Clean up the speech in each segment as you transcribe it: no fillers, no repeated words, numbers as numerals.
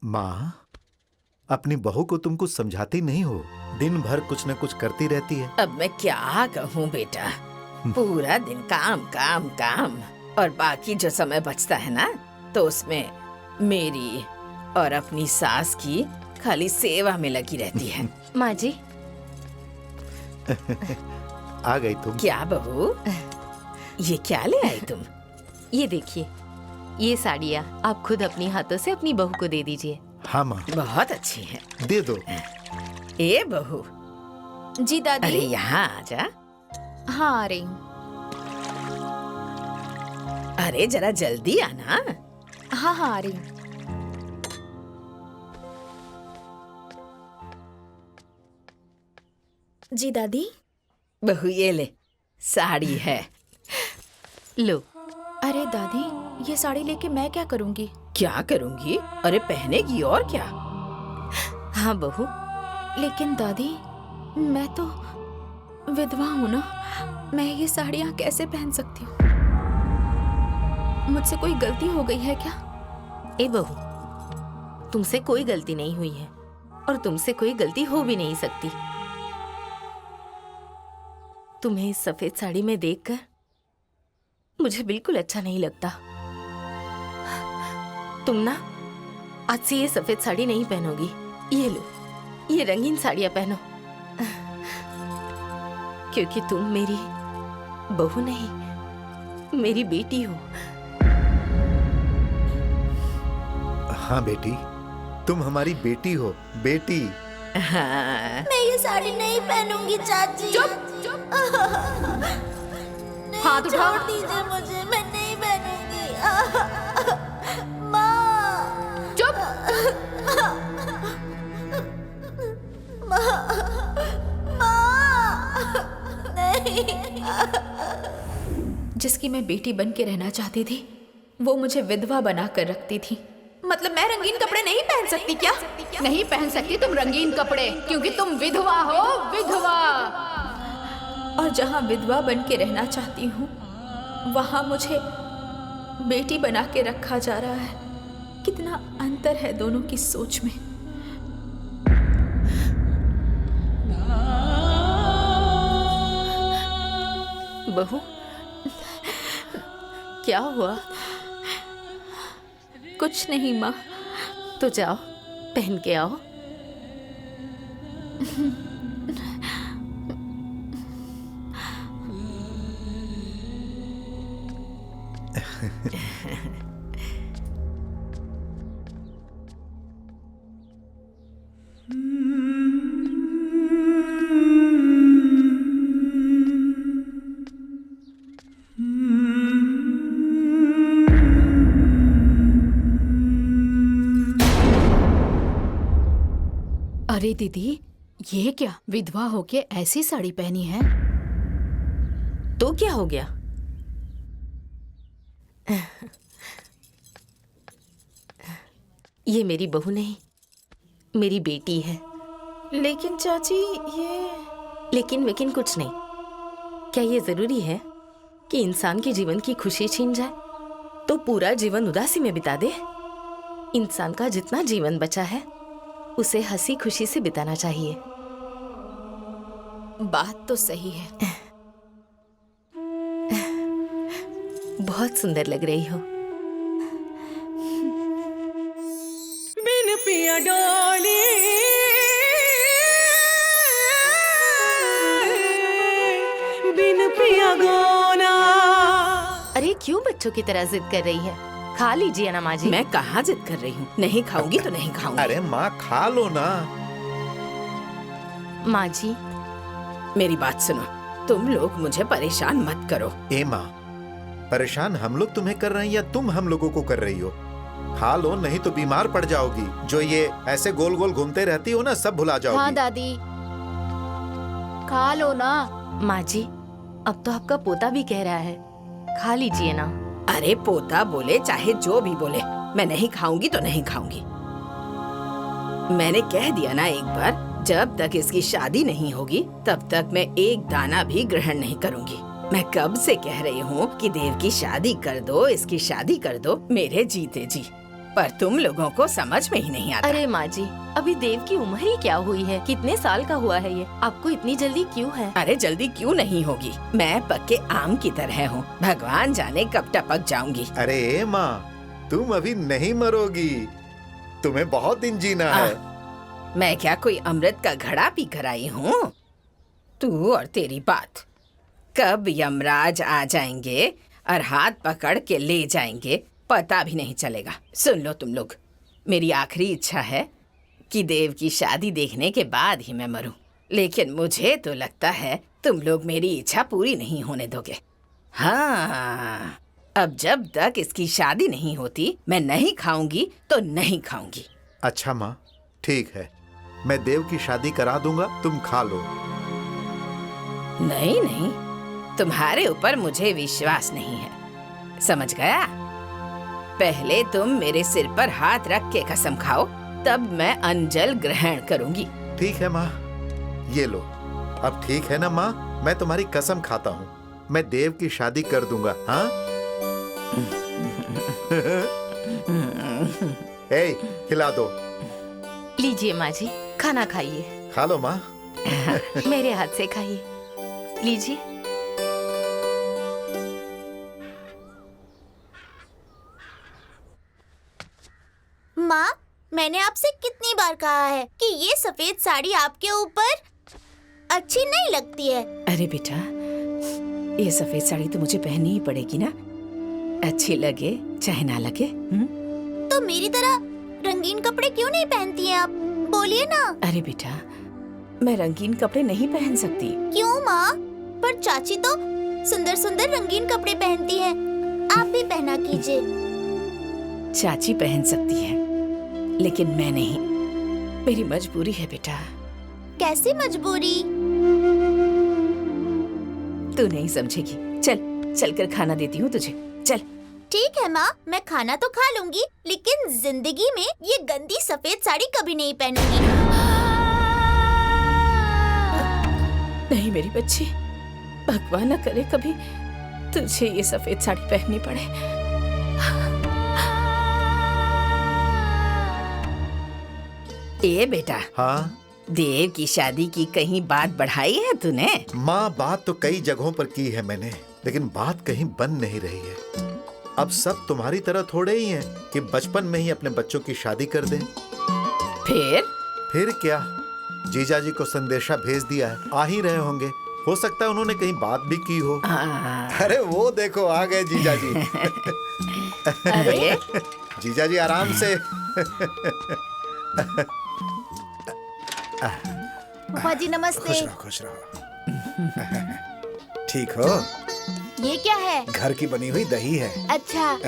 माँ, अपनी बहू को तुम कुछ समझाती नहीं हो। दिन भर कुछ न कुछ करती रहती है। अब मैं क्या कहूँ बेटा, पूरा दिन काम काम काम, और बाकी जो समय बचता है ना, तो उसमें मेरी और अपनी सास की खाली सेवा में लगी रहती है। माँ जी। आ गई तुम। क्या बहू, ये क्या ले आई तुम? ये देखिए, ये साड़ियाँ आप खुद अपनी हाथों से अपनी बहू को दे दीजिए। हाँ माँ, बहुत अच्छी है। दे दो। ए बहू। जी दादी। अरे यहाँ आ जा। हाँ आ रही हूँ। अरे जरा जल्दी आना। हाँ हाँ आ रही हूँ। जी दादी। बहू ये ले, साड़ी है। लो। अरे दादी, ये साड़ी लेके मैं क्या करूँगी? क्या करूँगी? अरे पहनेगी और क्या। हाँ बहू। लेकिन दादी, मैं तो विधवा हूँ ना, मैं ये साड़ियाँ कैसे पहन सकती हूँ? मुझसे कोई गलती हो गई है क्या? ए बहू, तुमसे कोई गलती नहीं हुई है और तुमसे कोई गलती हो भी नहीं सकती। तुम्हें इस सफेद साड़ी में देखकर मुझे बिल्कुल अच्छा नहीं लगता। तुम ना आज से ये सफेद साड़ी नहीं पहनोगी। ये लो, ये रंगीन साड़ियां पहनो, क्योंकि तुम मेरी बहू नहीं, मेरी बेटी हो। हाँ बेटी, तुम हमारी बेटी हो, बेटी। हाँ। मैं ये साड़ी नहीं पहनूंगी चाची। चुप। नहीं, हाथ उठाओ। छोड़ दीजिए मुझे, मैं नहीं पहनूंगी। माँ। चुप। नहीं। जिसकी मैं बेटी बन के रहना चाहती थी, वो मुझे विधवा बना कर रखती थी। मतलब मैं रंगीन कपड़े नहीं पहन सकती क्या? नहीं पहन सकती तुम रंगीन कपड़े, क्योंकि तुम विधवा हो, विधवा। और जहाँ विधवा बन के रहना चाहती हूँ, वहाँ मुझे बेटी बना के रखा जा रहा है। कितना अंतर है दोनों की सोच में। बहू, क्या हुआ? कुछ नहीं माँ। तो जाओ, पहन के आओ। अरे दीदी, ये क्या विधवा होके ऐसी साड़ी पहनी है? तो क्या हो गया? ये मेरी बहू नहीं, मेरी बेटी है। लेकिन चाची ये। लेकिन कुछ नहीं। क्या ये जरूरी है कि इंसान के जीवन की खुशी छीन जाए तो पूरा जीवन उदासी में बिता दे? इंसान का जितना जीवन बचा है उसे हंसी खुशी से बिताना चाहिए। बात तो सही है। बहुत सुंदर लग रही हो। बिन पिया डोली, बिन पिया गोना। अरे क्यों बच्चों की तरह जिद कर रही है? खा लीजिए ना माँ जी। मैं कहाँ जिद कर रही हूँ, नहीं खाऊंगी तो नहीं खाऊंगी। अरे माँ, खा लो ना। माँ जी, मेरी बात सुनो, तुम लोग मुझे परेशान मत करो। ए माँ, परेशान हम लोग तुम्हें कर रहे हैं या तुम हम लोगों को कर रही हो? खा लो, नहीं तो बीमार पड़ जाओगी। जो ये ऐसे गोल गोल घूमते रहती हो ना, सब भुला जाओगी। हाँ दादी, खा लो ना। माँ जी, अब तो आपका पोता भी कह रहा है, खा लीजिए ना। अरे पोता बोले चाहे जो भी बोले, मैं नहीं खाऊंगी तो नहीं खाऊंगी। मैंने कह दिया ना एक बार, जब तक इसकी शादी नहीं होगी तब तक मैं एक दाना भी ग्रहण नहीं करूंगी। मैं कब से कह रही हूँ कि देव की शादी कर दो, इसकी शादी कर दो, मेरे जीते जी। पर तुम लोगों को समझ में ही नहीं आता। अरे माँ जी, अभी देव की उम्र ही क्या हुई है? कितने साल का हुआ है ये? आपको इतनी जल्दी क्यों है? अरे जल्दी क्यों नहीं होगी, मैं पक्के आम की तरह हूँ, भगवान जाने कब टपक जाऊंगी। अरे माँ, तुम अभी नहीं मरोगी, तुम्हें बहुत दिन जीना है। मैं क्या कोई अमृत का घड़ा पी कर आई हूँ? तू और तेरी बात। कब यमराज आ जाएंगे और हाथ पकड़ के ले जाएंगे पता भी नहीं चलेगा। सुन लो तुम लोग, मेरी आखिरी इच्छा है कि देव की शादी देखने के बाद ही मैं मरूं, लेकिन मुझे तो लगता है तुम लोग मेरी इच्छा पूरी नहीं होने दोगे। हाँ, अब जब तक इसकी शादी नहीं होती मैं नहीं खाऊंगी तो नहीं खाऊंगी। अच्छा माँ, ठीक है, मैं देव की शादी करा दूंगा, तुम खा लो। नहीं नहीं, तुम्हारे ऊपर मुझे विश्वास नहीं है, समझ गया? पहले तुम मेरे सिर पर हाथ रख के कसम खाओ, तब मैं अंजल ग्रहण करूंगी। ठीक है माँ, ये लो। अब ठीक है ना माँ, मैं तुम्हारी कसम खाता हूँ, मैं देव की शादी कर दूंगा। हाँ? ए, खिला दो। लीजिए माँ जी, खाना खाइए। खा लो माँ। मेरे हाथ से खाइए, लीजिए। माँ, मैंने आपसे कितनी बार कहा है कि ये सफेद साड़ी आपके ऊपर अच्छी नहीं लगती है। अरे बेटा, ये सफेद साड़ी तो मुझे पहननी ही पड़ेगी ना, अच्छी लगे चाहे ना लगे। तो मेरी तरह रंगीन कपड़े क्यों नहीं पहनती हैं आप? बोलिए ना। अरे बेटा, मैं रंगीन कपड़े नहीं पहन सकती। क्यों माँ? पर चाची तो सुंदर सुंदर रंगीन कपड़े पहनती हैं, आप भी पहना कीजिए। चाची पहन सकती है, लेकिन मैं नहीं, मेरी मजबूरी है बेटा। कैसी मजबूरी? तू नहीं समझेगी, चल चल कर खाना देती हूँ तुझे, चल। ठीक है माँ, मैं खाना तो खा लूंगी, लेकिन जिंदगी में ये गंदी सफेद साड़ी कभी नहीं पहनूंगी। नहीं मेरी बच्ची, भगवान न करे कभी तुझे ये सफेद साड़ी पहननी पड़े। ए बेटा, हाँ देव की शादी की कहीं बात बढ़ाई है तूने? माँ, बात तो कई जगहों पर की है मैंने, लेकिन बात कहीं बन नहीं रही है। अब सब तुम्हारी तरह थोड़े ही हैं कि बचपन में ही अपने बच्चों की शादी कर दें। फिर क्या, जीजा जी को संदेशा भेज दिया है, आ ही रहे होंगे, हो सकता है उन्होंने कहीं बात भी की हो। अरे वो देखो, आ गए जीजा जी। अरे जीजा जी आराम से। फूफा जी नमस्ते। खुश रहो। ठीक हो? ये क्या है? घर की बनी हुई दही है। अच्छा।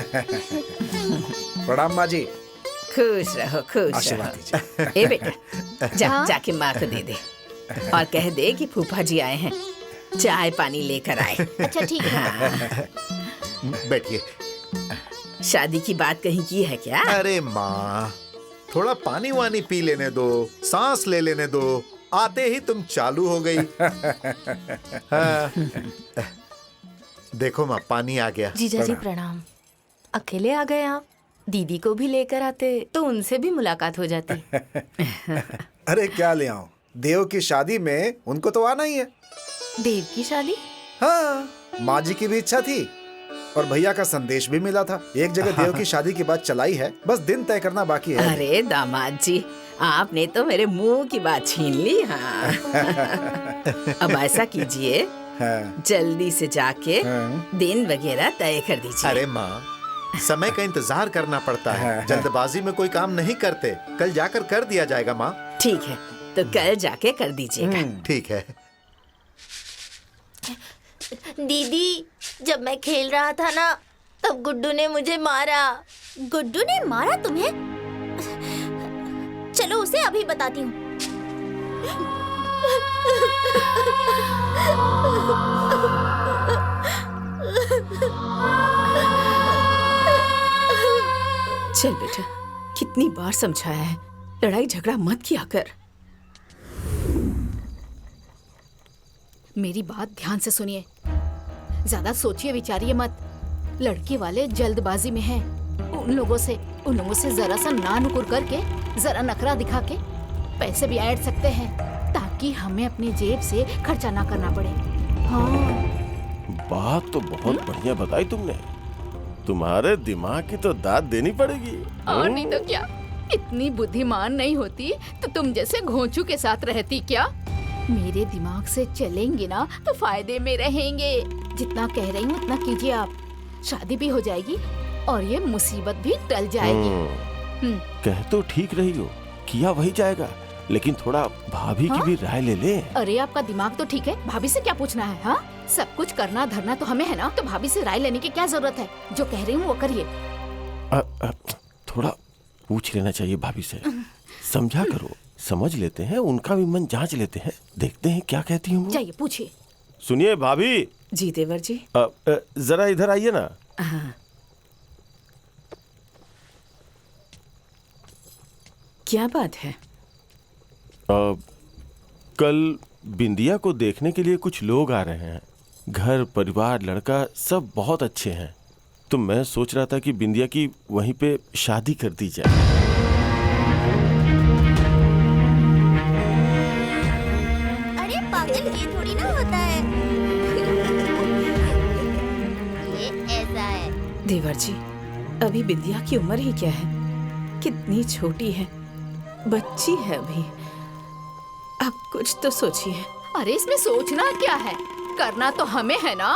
प्रणाम माँ जी। खुश रहो, खुश आशीर्वाद रहो। ए बेटा, जा जाके माँ को दे दे और कह दे कि फूफा जी आए हैं, चाय पानी लेकर आए। अच्छा ठीक है। बैठिए। शादी की बात कहीं की है क्या? अरे माँ, थोड़ा पानी वानी पी लेने दो, सांस ले लेने दो, आते ही तुम चालू हो गई। हाँ। देखो माँ, पानी आ गया। जीजा जी प्रणाम। अकेले आ गए आप? दीदी को भी लेकर आते तो उनसे भी मुलाकात हो जाती। अरे क्या ले आऊं, देव की शादी में उनको तो आना ही है। देव की शादी? हाँ, माँ जी की भी इच्छा थी और भैया का संदेश भी मिला था। एक जगह देव की शादी की बात चलाई है, बस दिन तय करना बाकी है। अरे दामाद जी, आपने तो मेरे मुंह की बात छीन ली। हाँ। अब ऐसा कीजिए, हाँ। जल्दी से जाके दिन वगैरह तय कर दीजिए। अरे माँ, समय का इंतजार करना पड़ता है, जल्दबाजी में कोई काम नहीं करते, कल जाकर कर दिया जाएगा माँ। ठीक है, तो कल जाके कर दीजिएगा। ठीक है। दीदी, जब मैं खेल रहा था ना, तब गुड्डू ने मुझे मारा। गुड्डू ने मारा तुम्हें? चलो उसे अभी बताती हूँ। चल बेटा, कितनी बार समझाया है, लड़ाई झगड़ा मत किया कर। मेरी बात ध्यान से सुनिए, ज्यादा सोचिए विचारिए मत। लड़के वाले जल्दबाजी में हैं, उन लोगों से जरा सा ना नुकुर करके, जरा नखरा दिखा के पैसे भी ऐड सकते हैं, ताकि हमें अपनी जेब से खर्चा ना करना पड़े। हाँ। बात तो बहुत बढ़िया बताई तुमने। तुम्हारे दिमाग की तो दाद देनी पड़ेगी। और नहीं तो क्या, इतनी बुद्धिमान नहीं होती तो तुम जैसे घोंचू के साथ रहती क्या? मेरे दिमाग से चलेंगे ना तो फायदे में रहेंगे। जितना कह रही हूँ उतना कीजिए आप। शादी भी हो जाएगी और ये मुसीबत भी टल जाएगी। कह तो ठीक रही हो, किया वही जाएगा, लेकिन थोड़ा भाभी की भी राय ले ले। अरे आपका दिमाग तो ठीक है, भाभी से क्या पूछना है? हाँ, सब कुछ करना धरना तो हमें है ना, तो भाभी से राय लेने की क्या जरूरत है? जो कह रही हूँ वो करिए। थोड़ा पूछ लेना चाहिए भाभी से। समझा करो, समझ लेते हैं, उनका भी मन जांच लेते हैं, देखते हैं क्या कहती हूँ। जाइए पूछिए। सुनिए भाभी। जी देवर जी। जरा इधर आइए ना। हाँ। क्या बात है? कल बिंदिया को देखने के लिए कुछ लोग आ रहे हैं। घर परिवार लड़का सब बहुत अच्छे हैं, तो मैं सोच रहा था कि बिंदिया की वहीं पे शादी कर दी जाए। अरे पागल, ये थोड़ी ना होता है। ये ऐसा है। देवर जी, अभी बिंदिया की उम्र ही क्या है? कितनी छोटी है, बच्ची है अभी। आप कुछ तो सोचिए। अरे इसमें सोचना क्या है, करना तो हमें है ना।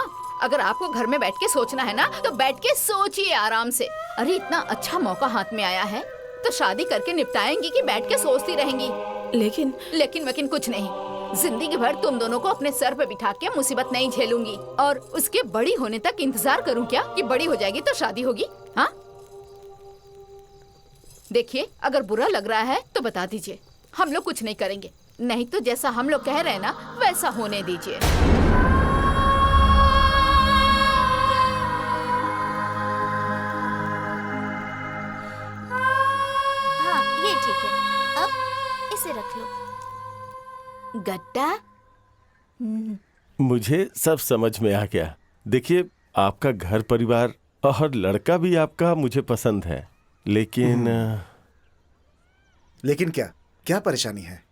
अगर आपको घर में बैठ के सोचना है ना तो बैठ के सोचिए आराम से। अरे इतना अच्छा मौका हाथ में आया है तो शादी करके निपटाएंगी कि बैठ के सोचती रहेंगी? लेकिन कुछ नहीं। जिंदगी भर तुम दोनों को अपने सर पे बिठा के मुसीबत नहीं झेलूंगी, और उसके बड़ी होने तक इंतजार करूं क्या कि बड़ी हो जाएगी तो शादी होगी? हाँ देखिए, अगर बुरा लग रहा है तो बता दीजिए, हम लोग कुछ नहीं करेंगे। नहीं तो जैसा हम लोग कह रहे हैं ना वैसा होने दीजिए। हाँ ये ठीक है, अब इसे रख लो। गट्टा। मुझे सब समझ में आ गया। देखिए, आपका घर परिवार और लड़का भी आपका मुझे पसंद है, लेकिन लेकिन क्या परेशानी है?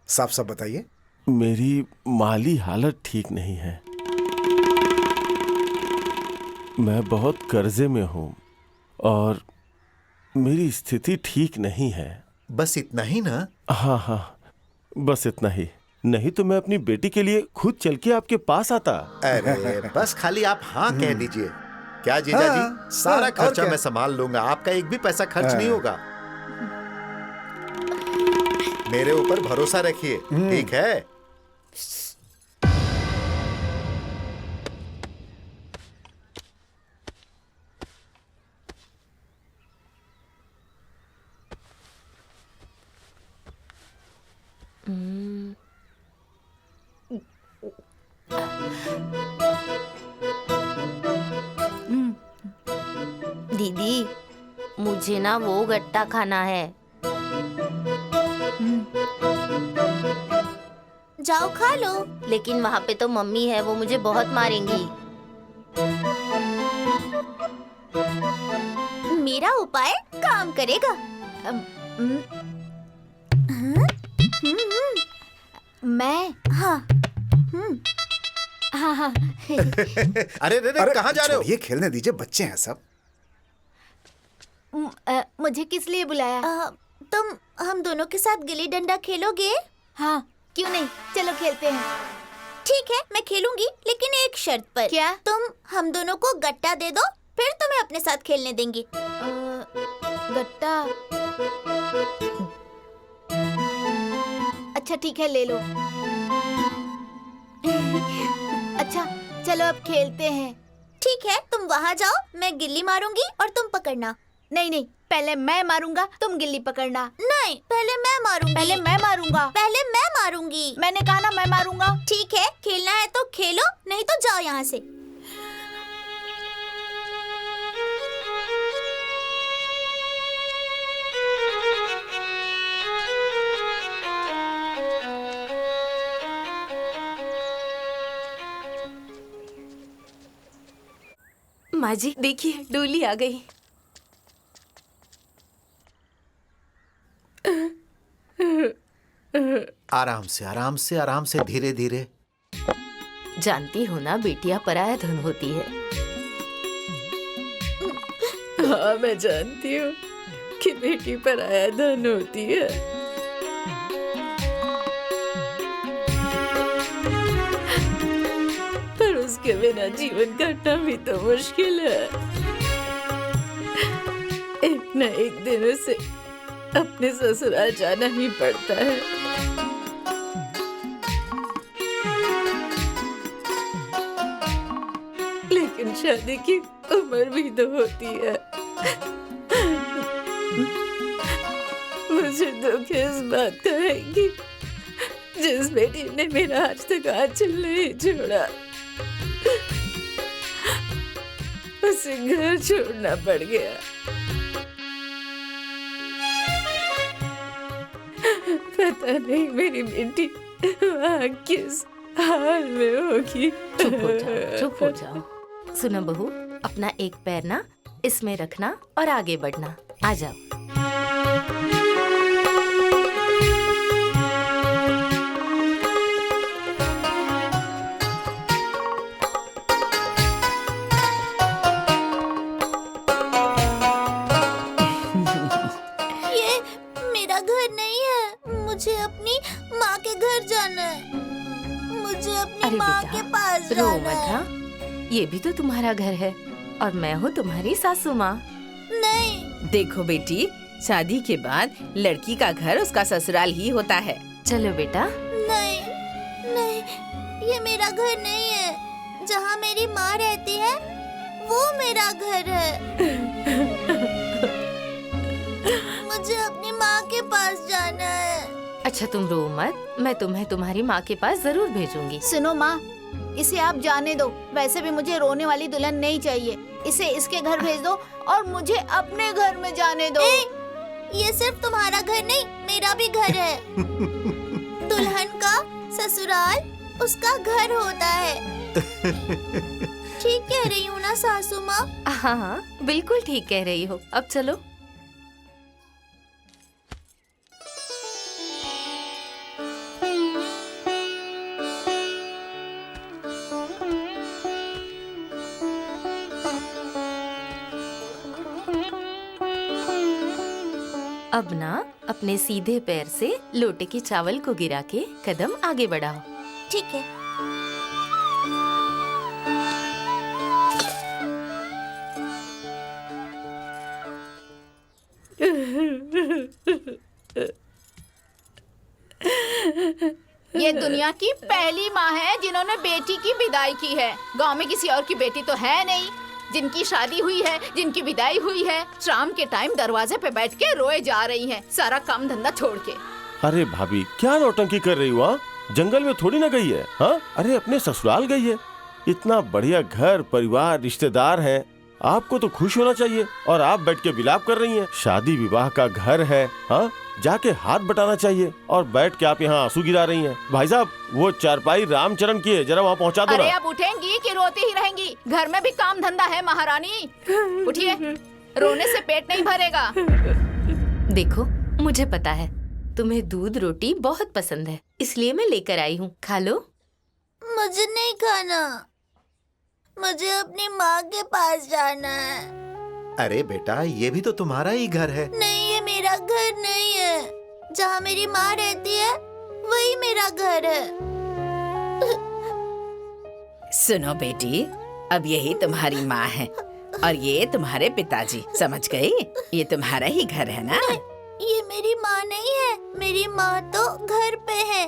साफ साफ बताइए। मेरी माली हालत ठीक नहीं है। मैं बहुत कर्जे में हूँ और मेरी स्थिति ठीक नहीं है। बस इतना ही ना? हाँ, बस इतना ही। नहीं तो मैं अपनी बेटी के लिए खुद चल के आपके पास आता। अरे बस खाली आप हाँ कह दीजिए। क्या जीजा जी, सारा खर्चा मैं संभाल लूंगा, आपका एक भी पैसा खर्च नहीं होगा। मेरे ऊपर भरोसा रखिए, ठीक है? दीदी, मुझे ना वो गट्टा खाना है। जाओ खा लो। लेकिन वहाँ पे तो मम्मी है, वो मुझे बहुत मारेंगी। मेरा उपाय काम करेगा। मैं हाँ। हाँ। अरे कहाँ जा रहे हो? ये खेलने दीजिए, बच्चे हैं सब। मुझे किस लिए बुलाया? तुम हम दोनों के साथ गिल्ली डंडा खेलोगे? हाँ, क्यों नहीं, चलो खेलते हैं। ठीक है, मैं खेलूंगी, लेकिन एक शर्त पर। क्या? तुम हम दोनों को गट्टा दे दो, फिर तुम्हें अपने साथ खेलने देंगी। गट्टा? अच्छा ठीक है, ले लो। अच्छा चलो अब खेलते हैं। ठीक है, तुम वहाँ जाओ, मैं गिल्ली मारूंगी और तुम पकड़ना। नहीं, पहले मैं मारूंगा, तुम गिल्ली पकड़ना। नहीं, पहले मैं मारूंगी। पहले मैं मारूंगा। पहले मैं मारूंगी। मैंने कहा ना मैं मारूंगा। ठीक है, खेलना है तो खेलो, नहीं तो जाओ यहाँ से। माँ जी देखिए, डोली आ गई। आराम से आराम से आराम से, धीरे धीरे। जानती हो ना, बेटियां पराया धन होती है। हाँ, मैं जानती हूँ कि बेटी पराया धन होती है। पर उसके बिना जीवन काटना भी तो मुश्किल है। एक न एक दिन उसे अपने ससुराल जाना ही पड़ता है। लेकिन शादी की उम्र भी तो होती है। मुझे दुख इस बात का है कि जिस बेटी ने मेरा आज तक आंचल नहीं छोड़ा, उसे घर छोड़ना पड़ गया। पता नहीं मेरी बेटी वहाँ किस हाल में होगी। चुप हो जाओ, चुप हो जाओ। सुनो बहू, अपना एक पैर ना इसमें रखना और आगे बढ़ना। आ जाओ। ये मेरा घर नहीं है, मुझे अपनी माँ के घर जाना है। मुझे अपनी अरे माँ बेटा, के पास रो जाना मत। है। हाँ, ये भी तो तुम्हारा घर है और मैं हूँ तुम्हारी सासू माँ। नहीं, देखो बेटी, शादी के बाद लड़की का घर उसका ससुराल ही होता है। चलो बेटा। नहीं, नहीं, ये मेरा घर नहीं है। जहाँ मेरी माँ रहती है वो मेरा घर है। मुझे अपनी माँ के पास जाना है। अच्छा तुम रो मत, मैं तुम्हें तुम्हारी माँ के पास जरूर भेजूंगी। सुनो माँ, इसे आप जाने दो। वैसे भी मुझे रोने वाली दुल्हन नहीं चाहिए। इसे इसके घर भेज दो और मुझे अपने घर में जाने दो। ये सिर्फ तुम्हारा घर नहीं, मेरा भी घर है। दुल्हन का ससुराल उसका घर होता है। ठीक कह रही हूँ ना सासू माँ? हाँ हाँ, बिल्कुल ठीक कह रही हो। अब चलो। अब ना अपने सीधे पैर से लोटे के चावल को गिरा के कदम आगे बढ़ाओ। ठीक है। ये दुनिया की पहली माँ है जिन्होंने बेटी की विदाई की है। गांव में किसी और की बेटी तो है नहीं जिनकी शादी हुई है, जिनकी विदाई हुई है। शाम के टाइम दरवाजे पे बैठ के रोए जा रही हैं, सारा काम धंधा छोड़ के। अरे भाभी, क्या नौटंकी कर रही हो? हाँ, जंगल में थोड़ी ना गई है। हाँ, अरे अपने ससुराल गई है। इतना बढ़िया घर परिवार रिश्तेदार है, आपको तो खुश होना चाहिए और आप बैठ के विलाप कर रही हैं। शादी विवाह का घर है। हाँ, जाके हाथ बटाना चाहिए और बैठ के आप यहाँ आंसू गिरा रही हैं। भाई साहब, वो चारपाई रामचरण की है, जरा वहाँ पहुँचा दो ना। अरे आप उठेंगी कि रोती ही रहेंगी? घर में भी काम धंधा है महारानी। उठिए, रोने से पेट नहीं भरेगा। देखो, मुझे पता है तुम्हें दूध रोटी बहुत पसंद है, इसलिए मैं लेकर आई हूँ, खा लो। मुझे नहीं खाना, मुझे अपनी माँ के पास जाना है। अरे बेटा, ये भी तो तुम्हारा ही घर है। नहीं, ये मेरा घर नहीं है। जहाँ मेरी माँ रहती है वही मेरा घर है। सुनो बेटी, अब यही तुम्हारी माँ है और ये तुम्हारे पिताजी, समझ गई? ये तुम्हारा ही घर है ना? ये मेरी माँ नहीं है। मेरी माँ तो घर पे है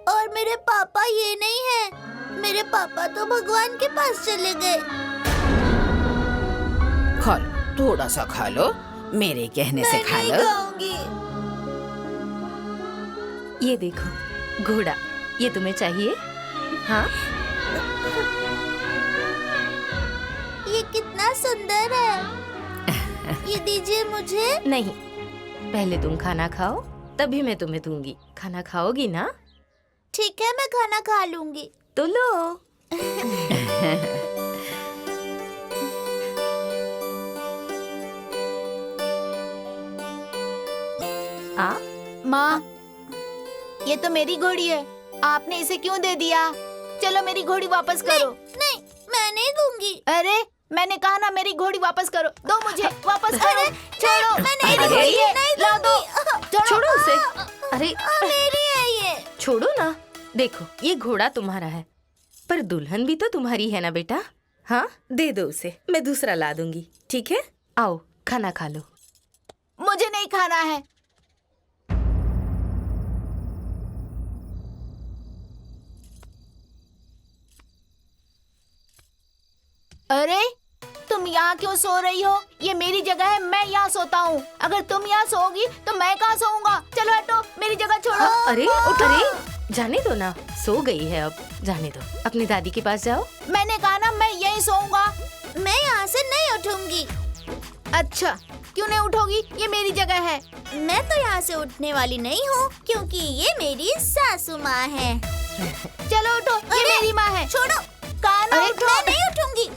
और मेरे पापा ये नहीं है। मेरे पापा तो भगवान के पास चले गए। खा लो, थोड़ा सा खा लो, मेरे कहने से खा मैं लो। नहीं खाऊंगी। ये देखो घोड़ा, ये तुम्हें चाहिए? हाँ, ये कितना सुंदर है। ये दीजिए मुझे। नहीं, पहले तुम खाना खाओ, तभी मैं तुम्हें दूंगी। खाना खाओगी ना? ठीक है, मैं खाना खा लूंगी। तो लो। आ, माँ, ये तो मेरी घोड़ी है, आपने इसे क्यों दे दिया? चलो मेरी घोड़ी वापस करो। नहीं, मैं नहीं दूंगी। अरे मैंने कहा ना मेरी घोड़ी वापस करो, दो मुझे वापस करो। छोड़ो, मैं नहीं दूंगी, ला दो। छोड़ो उसे। अरे मेरी है ये। छोड़ो ना। देखो ये घोड़ा तुम्हारा है, पर दुल्हन भी तो तुम्हारी है ना बेटा। हाँ दे दो उसे, मैं दूसरा ला दूंगी। ठीक है, आओ खाना खा लो। मुझे नहीं खाना है। अरे तुम यहाँ क्यों सो रही हो? ये मेरी जगह है, मैं यहाँ सोता हूँ। अगर तुम यहाँ सोओगी तो मैं कहाँ सोऊंगा? चलो हटो, मेरी जगह छोड़ो। अरे अरे जाने दो ना, सो गई है अब, जाने दो। अपनी दादी के पास जाओ। मैंने कहा ना मैं यहीं सोऊंगा। मैं यहाँ से नहीं उठूंगी। अच्छा, क्यों नहीं उठोगी? ये मेरी जगह है। मैं तो यहाँ से उठने वाली नहीं हूँ, क्योंकि ये मेरी सासू माँ है। चलो उठो, ये मेरी माँ है। छोड़ो, काना उठो। मैं नहीं उठूंगी।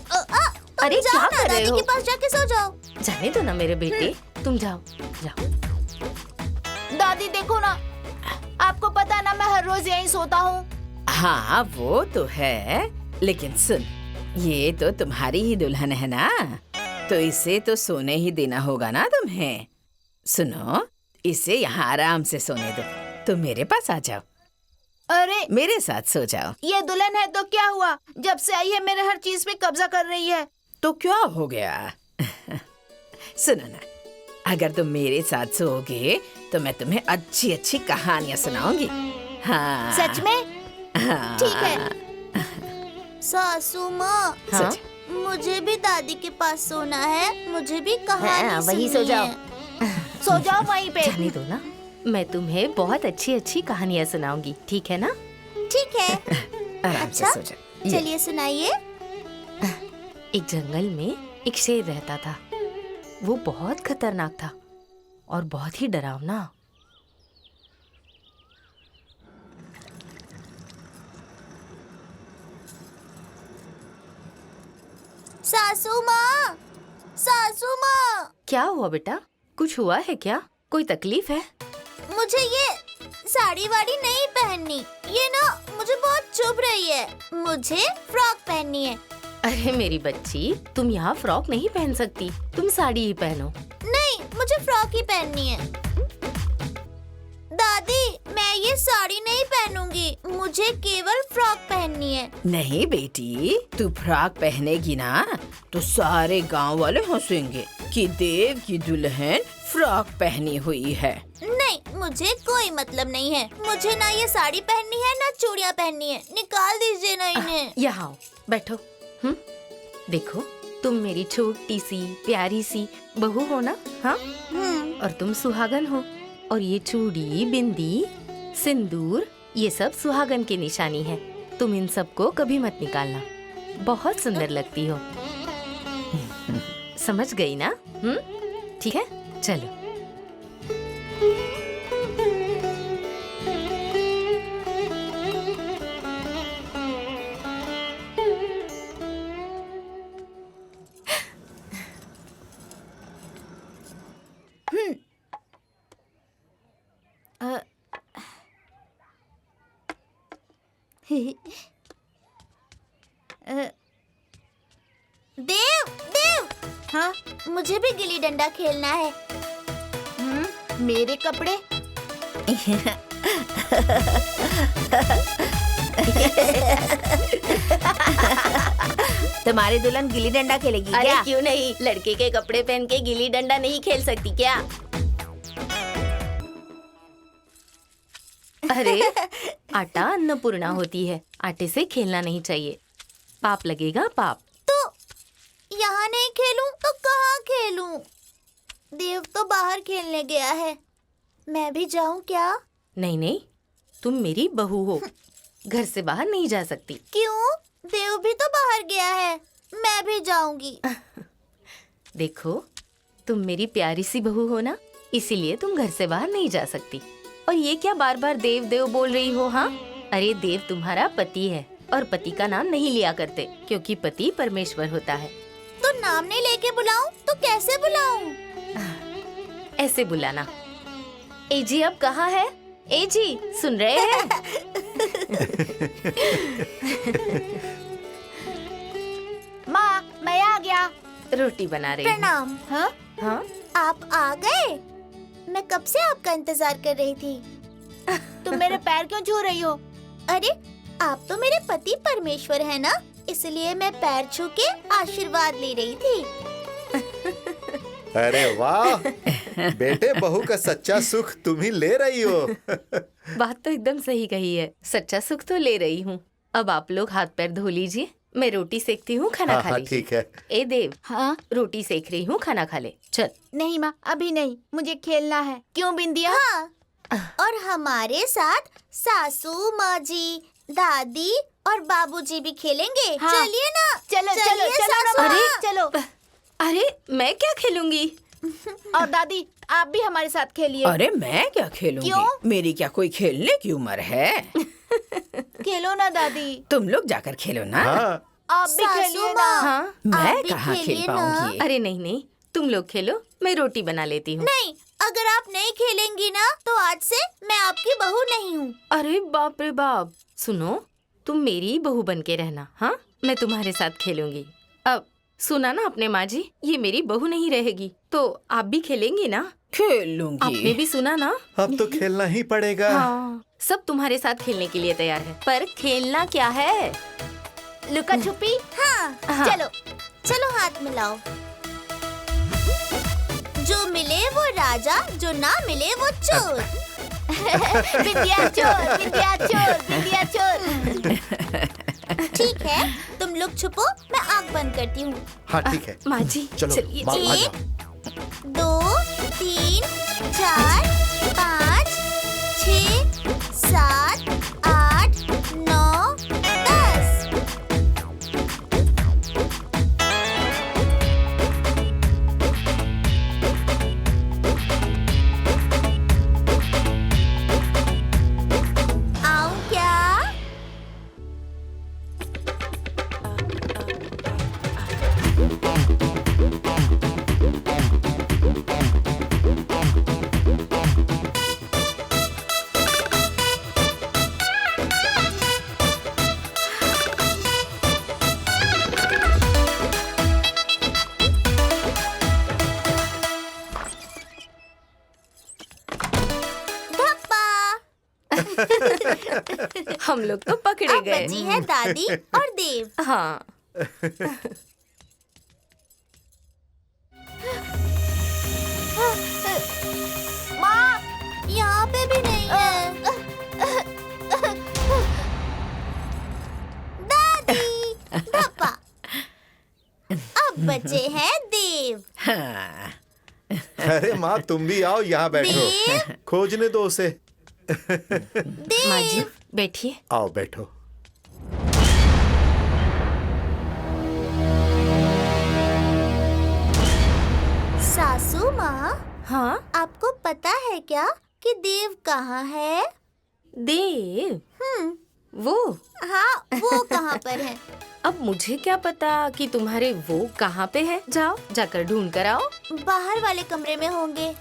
अरे जाओ क्या ना, कर रहे दादी हो? के पास जाके सो जाओ। जाने दो ना मेरे बेटे, तुम जाओ जाओ। दादी देखो ना, आपको पता ना मैं हर रोज यहीं सोता हूँ। हाँ वो तो है, लेकिन सुन, ये तो तुम्हारी ही दुल्हन है ना, तो इसे तो सोने ही देना होगा ना तुम्हें। सुनो, इसे यहाँ आराम से सोने दो, तुम मेरे पास आ जाओ, अरे मेरे साथ सो जाओ। ये दुल्हन है तो क्या हुआ? जब से आई है मेरे हर चीज पे कब्जा कर रही है। तो क्या हो गया? सुनो ना, अगर तुम मेरे साथ सोओगे तो मैं तुम्हें अच्छी अच्छी कहानियाँ सुनाऊंगी। हाँ सच में? हाँ। ठीक है। सासू माँ, हाँ? मुझे भी दादी के पास सोना है, मुझे भी कहानी वहीं सो सुननी जाओ। है। सो जाओ वहीं पे। जाने दो ना, मैं तुम्हें बहुत अच्छी अच्छी कहानियाँ सुनाऊंगी। ठीक है ना? ठीक है। आराम से अच्छा, सो जाओ। ये, चलिए सुनाइए। एक जंगल में एक शेर रहता था। वो बहुत खतरनाक था और बहुत ही डरावना। सासू माँ, सासू माँ, क्या हुआ बेटा? कुछ हुआ है क्या? कोई तकलीफ है? मुझे ये साड़ी वाड़ी नहीं पहननी। ये ना मुझे बहुत चुभ रही है। मुझे फ्रॉक पहननी है। अरे मेरी बच्ची, तुम यहाँ फ्रॉक नहीं पहन सकती, तुम साड़ी ही पहनो। नहीं, मुझे फ्रॉक ही पहननी है। दादी, मैं ये साड़ी नहीं पहनूंगी, मुझे केवल फ्रॉक पहननी है। नहीं बेटी, तू फ्रॉक पहनेगी ना तो सारे गांव वाले हंसेंगे कि देव की दुल्हन फ्रॉक पहनी हुई है। नहीं, मुझे कोई मतलब नहीं है। मुझे ना ये साड़ी पहननी है ना चूड़ियाँ पहननी है। निकाल दीजिए ना इन्हें। यहाँ आओ, बैठो। देखो, तुम मेरी छोटी सी प्यारी सी बहू हो ना? हाँ, और तुम सुहागन हो। और ये चूड़ी, बिंदी, सिंदूर, ये सब सुहागन की निशानी है। तुम इन सब को कभी मत निकालना। बहुत सुंदर लगती हो। समझ गई ना? ठीक है, चलो। देव, देव, हाँ, मुझे भी गिल्ली डंडा खेलना है। मेरे कपड़े। तुम्हारी दुल्हन गिल्ली डंडा खेलेगी अरे क्या? क्यों नहीं, लड़के के कपड़े पहन के गिल्ली डंडा नहीं खेल सकती क्या? अरे आटा अन्नपूर्णा होती है, आटे से खेलना नहीं चाहिए, पाप लगेगा, पाप। तो यहाँ नहीं खेलूं तो कहाँ खेलूं? देव तो बाहर खेलने गया है। मैं भी जाऊं क्या? नहीं नहीं, तुम मेरी बहू हो, घर से बाहर नहीं जा सकती। क्यों? देव भी तो बाहर गया है। मैं भी जाऊंगी। देखो, तुम मेरी प्यारी सी बहू हो ना, इसीलिए तुम घर से बाहर नहीं जा सकती। और ये क्या बार बार देव देव बोल रही हो? हाँ, अरे देव तुम्हारा पति है और पति का नाम नहीं लिया करते, क्योंकि पति परमेश्वर होता है। तो नाम नहीं लेके बुलाऊं तो कैसे बुलाऊं? ऐसे बुलाना, ए जी अब कहाँ है? ए जी सुन रहे हैं? माँ, मैं आ गया। रोटी बना रही हूँ। प्रणाम। हाँ, हाँ आप आ गए? मैं कब से आपका इंतजार कर रही थी। तुम मेरे पैर क्यों छू रही हो? अरे, आप तो मेरे पति परमेश्वर है ना, इसलिए मैं पैर छू के आशीर्वाद ले रही थी। अरे वाह, बेटे बहू का सच्चा सुख तुम ही ले रही हो। बात तो एकदम सही कही है, सच्चा सुख तो ले रही हूँ। अब आप लोग हाथ पैर धो लीजिए, मैं रोटी सेकती हूँ, खाना खा लीजिए। ठीक है। ए देव, हाँ? रोटी सेक रही हूँ, खाना खा ले। चल। नहीं माँ, अभी नहीं, मुझे खेलना है। क्यों बिंदिया? हाँ। और हमारे साथ सासू माँ जी, दादी और बाबूजी भी खेलेंगे। हाँ। चलिए ना। चलो चलो चलो। अरे चलो। अरे मैं क्या खेलूंगी? और दादी, आप भी हमारे साथ खेलिए। अरे मैं क्या खेलूंगी? क्यों? मेरी क्या कोई खेलने की उम्र है? खेलो ना दादी। तुम लोग जाकर खेलो ना। हाँ। आप भी खेलिए ना। हाँ मैं भी कहाँ खेल खेलिए ना। पाऊंगी? अरे नहीं नहीं, तुम लोग खेलो, मैं रोटी बना लेती हूँ। नहीं, अगर आप नहीं खेलेंगी ना तो आज से मैं आपकी बहू नहीं हूँ। अरे बाप रे बाप, सुनो, तुम मेरी बहू बन के रहना। हाँ, मैं तुम्हारे साथ खेलूंगी। अब सुना ना अपने माँ जी, ये मेरी बहू नहीं रहेगी, तो आप भी खेलेंगी ना? खेल लूंगी। आपने भी सुना ना? अब तो खेलना ही पड़ेगा। हाँ, सब तुम्हारे साथ खेलने के लिए तैयार है, पर खेलना क्या है? लुका छुपी। हाँ, हाँ। चलो चलो हाथ मिलाओ। जो मिले वो राजा, जो ना मिले वो चोर। बिंदिया चोर, बिंदिया चोर, बिंदिया चोर। ठीक है, तुम लोग छुपो, मैं आँख बंद करती हूँ। हाँ ठीक है। माँ जी चलो चलिए। माँ, आ एक, जाओ। 2, 3, 4, 5, 6, 7, 8, 9, 10। आऊं क्या? धप्पा। हम लोग तो पकड़े अब गए। बची है दादी और देव। हाँ माँ, यहाँ पे भी नहीं है। दादी, धप्पा। अब बचे हैं देव। हाँ। अरे माँ, तुम भी आओ, यहाँ बैठो। देव। खोजने दो उसे। माँ जी बैठिए। आओ बैठो। सासू माँ, हाँ आपको पता है क्या कि देव कहाँ है? देव, वो हाँ, वो कहाँ पर है? अब मुझे क्या पता कि तुम्हारे वो कहाँ पे है। जाओ, जाकर ढूंढ कर आओ। बाहर वाले कमरे में होंगे।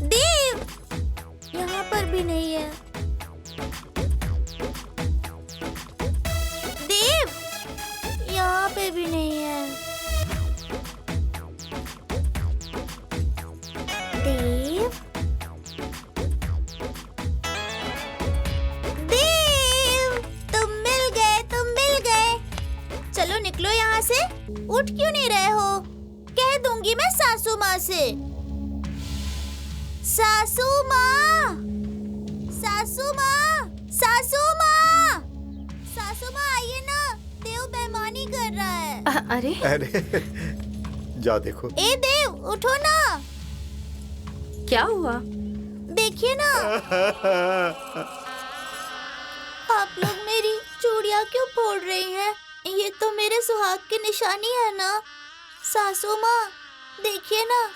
देव, यहाँ पर भी नहीं है। देव, यहाँ पे भी नहीं है। देव, देव, तुम मिल गए, तुम मिल गए। चलो निकलो यहाँ से। उठ क्यों नहीं रहे हो? कह दूंगी मैं सासू माँ से। सासू माँ, सासू माँ, सासू माँ, सासू माँ आइए ना, देव बेईमानी कर रहा है। अरे अरे जाओ देखो। ए देव, उठो ना, क्या हुआ? देखिए ना। आप लोग मेरी चूड़ियाँ क्यों फोड़ रही हैं? ये तो मेरे सुहाग की निशानी है ना। सासू माँ, देखिए ना,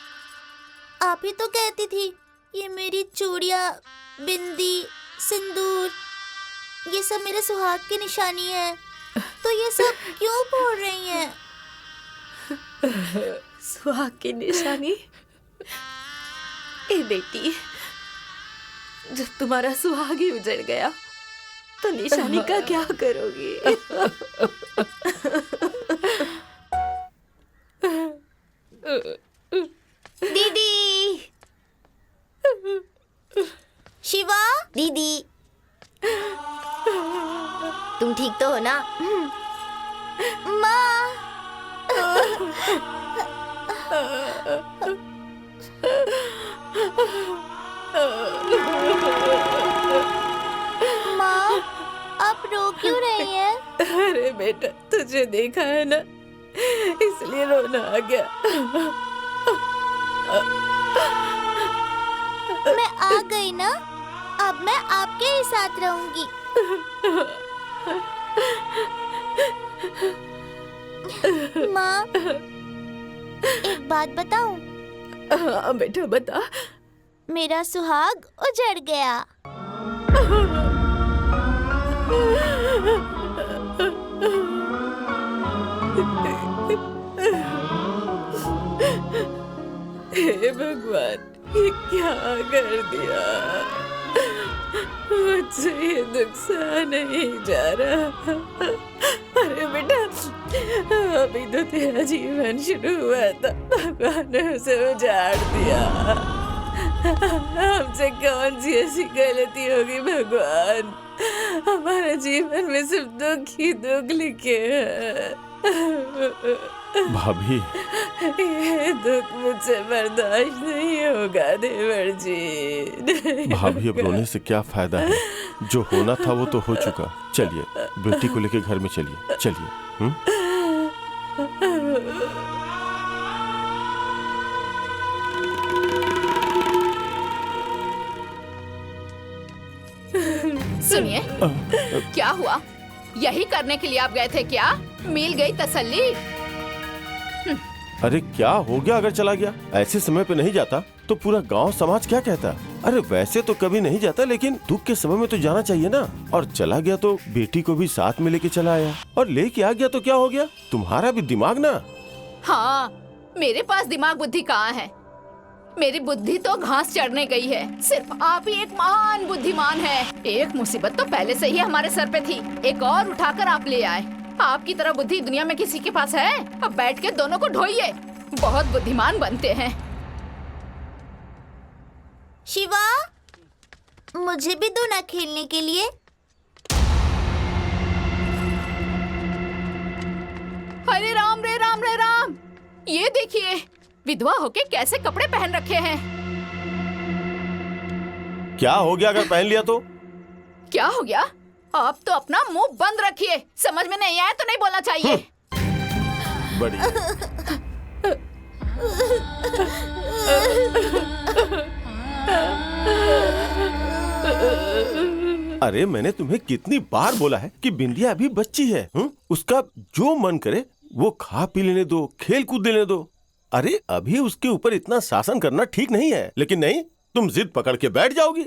आप ही तो कहती थी ये मेरी चूड़ियाँ, बिंदी, सिंदूर ये सब मेरे सुहाग की निशानी है, तो ये सब क्यों बोल रही हैं? सुहाग की निशानी? ए बेटी, जब तुम्हारा सुहाग ही उजड़ गया तो निशानी का क्या करोगी? दीदी, शिवा, दीदी, तुम ठीक तो हो ना? माँ। माँ, आप रो क्यों रही हैं? अरे बेटा, तुझे देखा है ना, इसलिए रोना आ गया। मैं आ गई ना, अब मैं आपके ही साथ रहूंगी। माँ, एक बात बताऊं? हाँ बेटा, बता। मेरा सुहाग उजड़ गया। हे भगवान, ये क्या कर दिया? मुझसे ये दुख सहा नहीं जा रहा। अरे बेटा, अभी तो तेरा जीवन शुरू हुआ था, भगवान ने उसे उजाड़ दिया। हमसे कौन सी ऐसी गलती होगी भगवान? हमारे जीवन में सिर्फ दुख ही दुख लिखे हैं। भाभी, ये दुख मुझसे बर्दाश्त नहीं होगा देवर जी। भाभी अब रोने से क्या फायदा है? जो होना था वो तो हो चुका। चलिए, बेटी को लेके घर में चलिए, चलिए। सुनिए, क्या हुआ? यही करने के लिए आप गए थे क्या? मिल गई तसल्ली? अरे क्या हो गया अगर चला गया? ऐसे समय पे नहीं जाता तो पूरा गांव समाज क्या कहता? अरे वैसे तो कभी नहीं जाता, लेकिन दुख के समय में तो जाना चाहिए ना। और चला गया तो बेटी को भी साथ में लेके चला आया, और लेके आ गया तो क्या हो गया? तुम्हारा भी दिमाग ना। हाँ, मेरे पास दिमाग बुद्धि कहाँ है? मेरी बुद्धि तो घास चढ़ने गई है। सिर्फ आप ही एक महान बुद्धिमान है। एक मुसीबत तो पहले से ही हमारे सर पे थी, एक और उठाकर आप ले आए। आपकी तरह बुद्धि दुनिया में किसी के पास है? अब बैठ के दोनों को ढोइए, बहुत बुद्धिमान बनते हैं। शिवा, मुझे भी दो ना खेलने के लिए। अरे राम रे राम रे राम, ये देखिए विधवा होके कैसे कपड़े पहन रखे हैं। क्या हो गया अगर पहन लिया तो? क्या हो गया? आप तो अपना मुंह बंद रखिए। समझ में नहीं आया तो नहीं बोलना चाहिए। बढ़िया। अरे मैंने तुम्हें कितनी बार बोला है कि बिंदिया अभी बच्ची है। उसका जो मन करे वो खा पी लेने दो, खेल कूद लेने दो। अरे अभी उसके ऊपर इतना शासन करना ठीक नहीं है। लेकिन नहीं, तुम जिद पकड़ के बैठ जाओगी।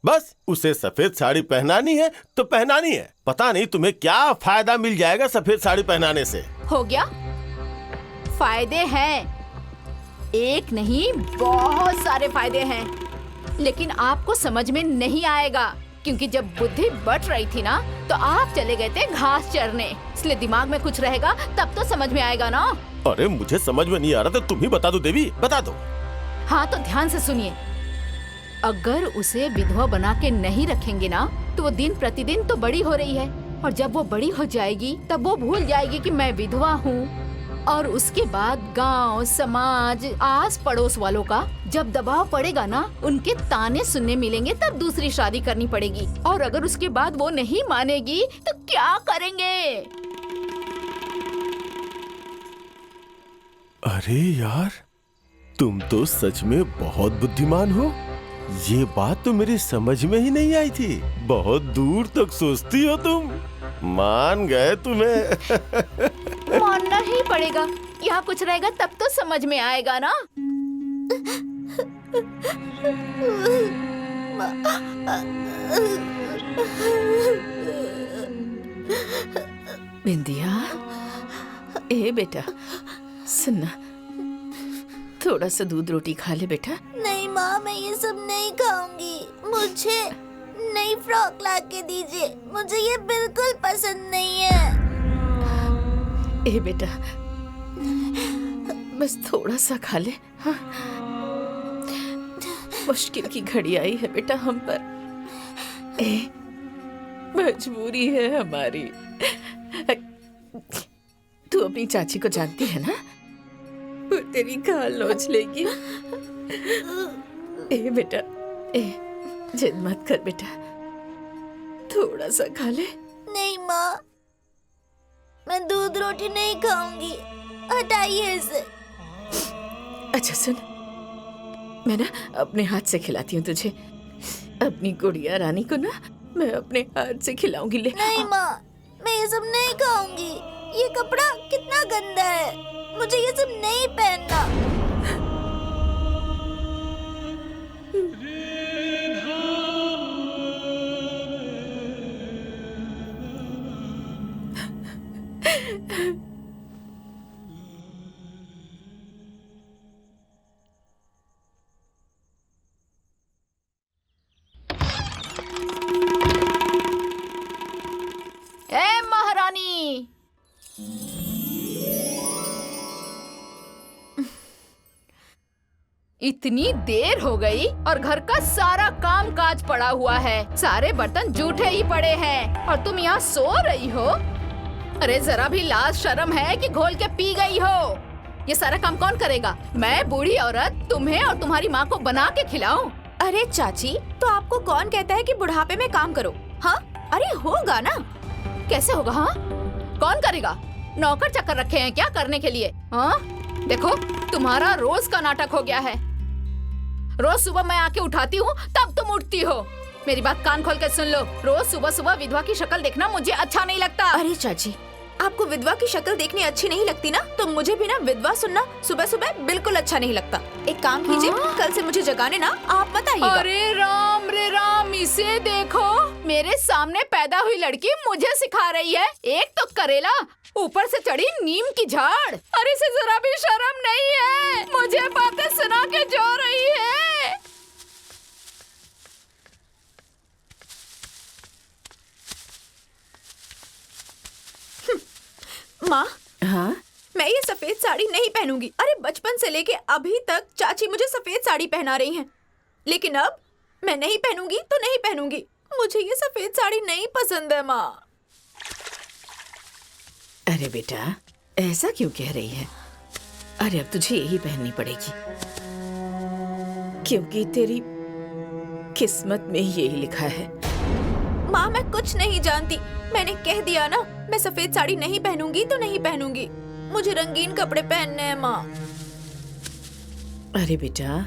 बस उसे सफेद साड़ी पहनानी है तो पहनानी है। पता नहीं तुम्हें क्या फायदा मिल जाएगा सफेद साड़ी पहनाने से। हो गया? फायदे हैं, एक नहीं बहुत सारे फायदे हैं, लेकिन आपको समझ में नहीं आएगा क्योंकि जब बुद्धि बट रही थी ना तो आप चले गए थे घास चरने। इसलिए दिमाग में कुछ रहेगा तब तो समझ में आएगा ना। अरे मुझे समझ में नहीं आ रहा तो तुम ही बता दो देवी, बता दो। हाँ तो ध्यान से सुनिए, अगर उसे विधवा बना के नहीं रखेंगे ना तो वो दिन प्रतिदिन तो बड़ी हो रही है, और जब वो बड़ी हो जाएगी तब वो भूल जाएगी कि मैं विधवा हूँ। और उसके बाद गांव, समाज, आस पड़ोस वालों का जब दबाव पड़ेगा ना, उनके ताने सुनने मिलेंगे, तब दूसरी शादी करनी पड़ेगी। और अगर उसके बाद वो नहीं मानेगी तो क्या करेंगे? अरे यार, तुम तो सच में बहुत बुद्धिमान हो। ये बात तो मेरी समझ में ही नहीं आई थी। बहुत दूर तक सोचती हो तुम। मान गए तुम्हें। मानना ही पड़ेगा, यहाँ कुछ रहेगा तब तो समझ में आएगा ना। बिंदिया, ए बेटा सुनना, थोड़ा सा दूध रोटी खा ले बेटा। नहीं माँ, मैं ये सब नहीं खाऊंगी। मुझे नई फ्रॉक ला के दीजिए, मुझे ये बिल्कुल पसंद नहीं है। ए बेटा बस थोड़ा सा खा ले। हाँ? मुश्किल की घड़ी आई है बेटा हम पर। मजबूरी है हमारी। तू अपनी चाची को जानती है ना, वो तेरी खाल नोच लेगी। ए बेटा, जिद मत कर बेटा, थोड़ा सा खा ले। नहीं माँ, मैं दूध रोटी नहीं खाऊंगी, हटाइए इसे। अच्छा सुन, मैं ना अपने हाथ से खिलाती हूँ तुझे। अपनी गुड़िया रानी को ना मैं अपने हाथ से खिलाऊंगी। ले। नहीं माँ, मैं ये सब नहीं खाऊंगी। ये कपड़ा कितना गंदा है, मुझे ये सब नहीं पहनना। ए महारानी, इतनी देर हो गई और घर का सारा काम काज पड़ा हुआ है। सारे बर्तन जूठे ही पड़े हैं और तुम यहाँ सो रही हो। अरे जरा भी लाज शर्म है कि घोल के पी गई हो। ये सारा काम कौन करेगा? मैं बूढ़ी औरत तुम्हें और तुम्हारी माँ को बना के खिलाऊं? अरे चाची, तो आपको कौन कहता है कि बुढ़ापे में काम करो? हाँ, अरे होगा ना। कैसे होगा? हाँ, कौन करेगा? नौकर चक्कर रखे हैं क्या करने के लिए? हाँ, देखो तुम्हारा रोज का नाटक हो गया है। रोज सुबह मैं आके उठाती हूँ तब तुम उठती हो। मेरी बात कान खोल के सुन लो, रोज सुबह सुबह विधवा की शक्ल देखना मुझे अच्छा नहीं लगता। अरे चाची, आपको विधवा की शक्ल देखनी अच्छी नहीं लगती ना, तो मुझे भी ना विधवा सुनना सुबह सुबह बिल्कुल अच्छा नहीं लगता। एक काम कीजिए, हाँ? कल से मुझे जगाने ना आप मत आइएगा। अरे राम रे राम, इसे देखो, मेरे सामने पैदा हुई लड़की मुझे सिखा रही है। एक तो करेला, ऊपर से चढ़ी नीम की झाड़। अरे इसे जरा भी शर्म नहीं है, मुझे बातें सुना के जो रही है। माँ, हाँ? मैं ये सफेद साड़ी नहीं पहनूंगी। अरे बचपन से लेके अभी तक चाची मुझे सफेद साड़ी पहना रही हैं, लेकिन अब मैं नहीं पहनूंगी तो नहीं पहनूंगी। मुझे ये सफेद साड़ी नहीं पसंद है माँ। अरे बेटा, ऐसा क्यों कह रही है? अरे अब तुझे यही पहननी पड़ेगी, क्योंकि तेरी किस्मत में यही लिखा है। माँ, मैं कुछ नहीं जानती। मैंने कह दिया ना, मैं सफेद साड़ी नहीं पहनूंगी तो नहीं पहनूंगी। मुझे रंगीन कपड़े पहनने हैं माँ। अरे बेटा,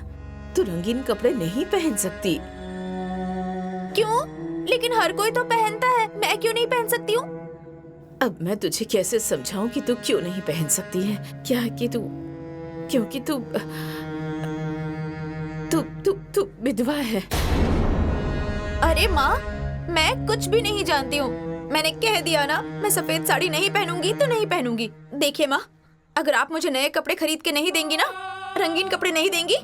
तू रंगीन कपड़े नहीं पहन सकती। क्यों? लेकिन हर कोई तो पहनता है, मैं क्यों नहीं पहन सकती हूँ? अब मैं तुझे कैसे समझाऊं कि तू क्यों नहीं पहन सकती है? क्या है कि क्योंकि तू विधवा है। अरे माँ, मैं कुछ भी नहीं जानती हूँ। मैंने कह दिया ना, मैं सफेद साड़ी नहीं पहनूंगी तो नहीं पहनूंगी। देखिए माँ, अगर आप मुझे नए कपड़े खरीद के नहीं देंगी ना, रंगीन कपड़े नहीं देंगी,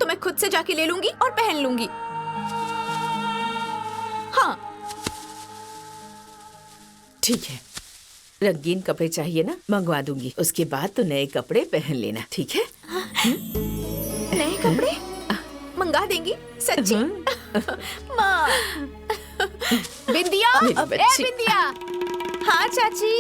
तो मैं खुद से जाके ले लूंगी और पहन लूंगी। हाँ ठीक है, रंगीन कपड़े चाहिए ना, मंगवा दूंगी। उसके बाद तो नए कपड़े पहन लेना, ठीक है? नए कपड़े मंगा देंगी? सच्ची? माँ। बिंदिया, ए बिंदिया। हाँ चाची।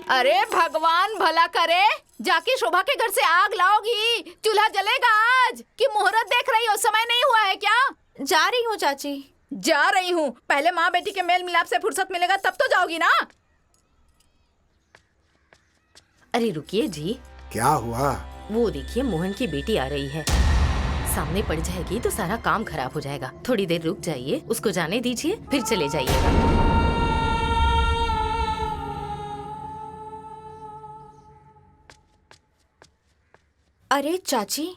अरे भगवान भला करे, जाके शोभा के घर से आग लाओगी? चूल्हा जलेगा आज कि मुहूर्त देख रही हो? समय नहीं हुआ है क्या? जा रही हूँ चाची। जा रही हूँ? पहले माँ बेटी के मेल मिलाप से फुर्सत मिलेगा तब तो जाओगी ना। अरे रुकिए जी, क्या हुआ? वो देखिए मोहन की बेटी आ रही है। सामने पड़ जाएगी तो सारा काम खराब हो जाएगा। थोड़ी देर रुक जाइए, उसको जाने दीजिए, फिर चले जाइएगा। अरे चाची,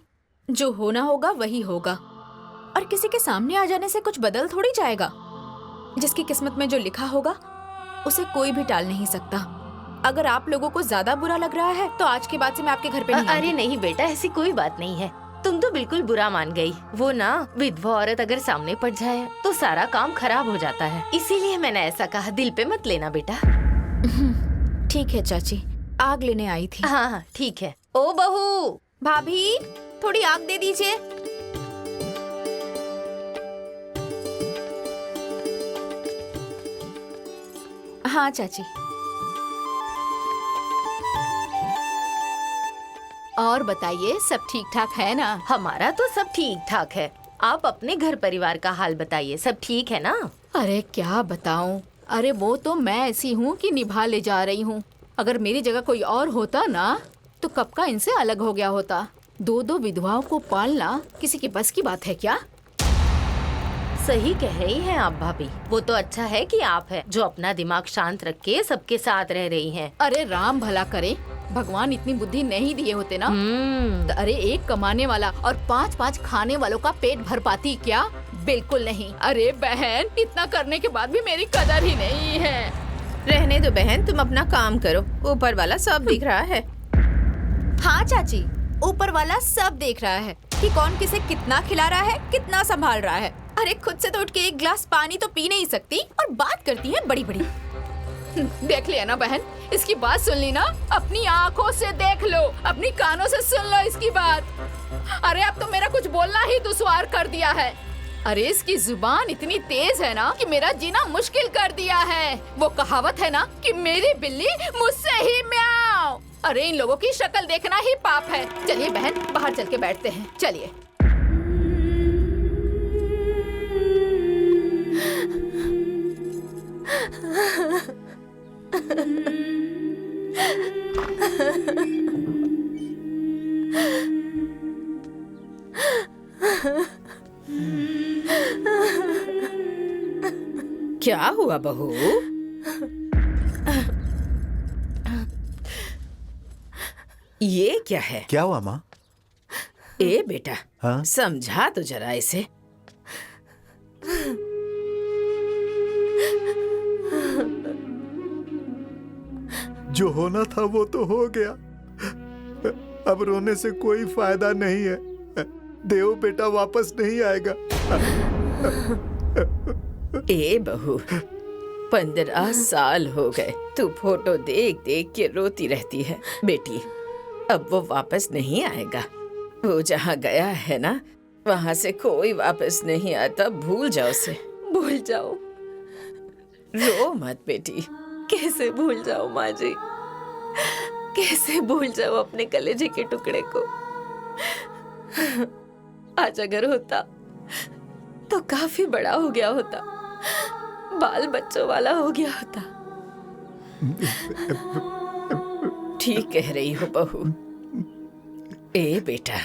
जो होना होगा वही होगा, और किसी के सामने आ जाने से कुछ बदल थोड़ी जाएगा। जिसकी किस्मत में जो लिखा होगा उसे कोई भी टाल नहीं सकता। अगर आप लोगों को ज्यादा बुरा लग रहा है तो आज के बाद से मैं आपके घर पे नहीं अरे आऊंगी। नहीं बेटा, ऐसी कोई बात नहीं है। तुम तो बिल्कुल बुरा मान गई। वो ना विधवा औरत अगर सामने पड़ जाए तो सारा काम खराब हो जाता है, इसीलिए मैंने ऐसा कहा। दिल पे मत लेना बेटा। ठीक है चाची, आग लेने आई थी। हाँ हाँ ठीक है। ओ बहू, भाभी थोड़ी आग दे दीजिए। हाँ चाची। और बताइए, सब ठीक ठाक है ना? हमारा तो सब ठीक ठाक है। आप अपने घर परिवार का हाल बताइए, सब ठीक है ना? अरे क्या बताऊं, अरे वो तो मैं ऐसी हूँ कि निभा ले जा रही हूँ। अगर मेरी जगह कोई और होता ना तो कब का इनसे अलग हो गया होता। दो दो विधवाओं को पालना किसी के बस की बात है क्या? सही कह रही हैं आप भाभी। वो तो अच्छा है कि आप है जो अपना दिमाग शांत रख के सबके साथ रह रही हैं। अरे राम भला करे, भगवान इतनी बुद्धि नहीं दिए होते ना तो अरे एक कमाने वाला और 5-5 खाने वालों का पेट भर पाती क्या? बिल्कुल नहीं। अरे बहन, इतना करने के बाद भी मेरी कदर ही नहीं है। रहने दो बहन, तुम अपना काम करो, ऊपर वाला सब दिख रहा है। हाँ चाची, ऊपर वाला सब देख रहा है कि कौन किसे कितना खिला रहा है, कितना संभाल रहा है। अरे खुद से तो उठ के एक गिलास पानी तो पी नहीं सकती और बात करती है बड़ी बड़ी। देख लिया ना बहन, इसकी बात सुन ली ना? अपनी आंखों से देख लो, अपनी कानों से सुन लो इसकी बात। अरे अब तो मेरा कुछ बोलना ही दुश्वार कर दिया है। अरे इसकी जुबान इतनी तेज है ना कि मेरा जीना मुश्किल कर दिया है। वो कहावत है ना कि मेरी बिल्ली मुझसे ही म्याऊं। अरे इन लोगों की शक्ल देखना ही पाप है। चलिए बहन, बाहर चल के बैठते हैं, चलिए। क्या हुआ बहू? ये क्या है? क्या हुआ माँ? ए बेटा, हाँ? समझा तो जरा इसे। जो होना था वो तो हो गया, अब रोने से कोई फायदा नहीं है। देव बेटा वापस नहीं आएगा। ए बहू, 15 साल हो गए तू फोटो देख देख के रोती रहती है। बेटी, अब वो वापस नहीं आएगा। वो जहाँ गया है ना, वहाँ से कोई वापस नहीं आता। भूल जाओ उसे, भूल जाओ? रो मत बेटी। कैसे भूल जाओ माँ जी, कैसे भूल जाओ अपने कलेजे के टुकड़े को? आज अगर होता तो काफी बड़ा हो गया होता, बाल बच्चों वाला हो गया होता। ठीक कह रही हो बहू। ए बेटा,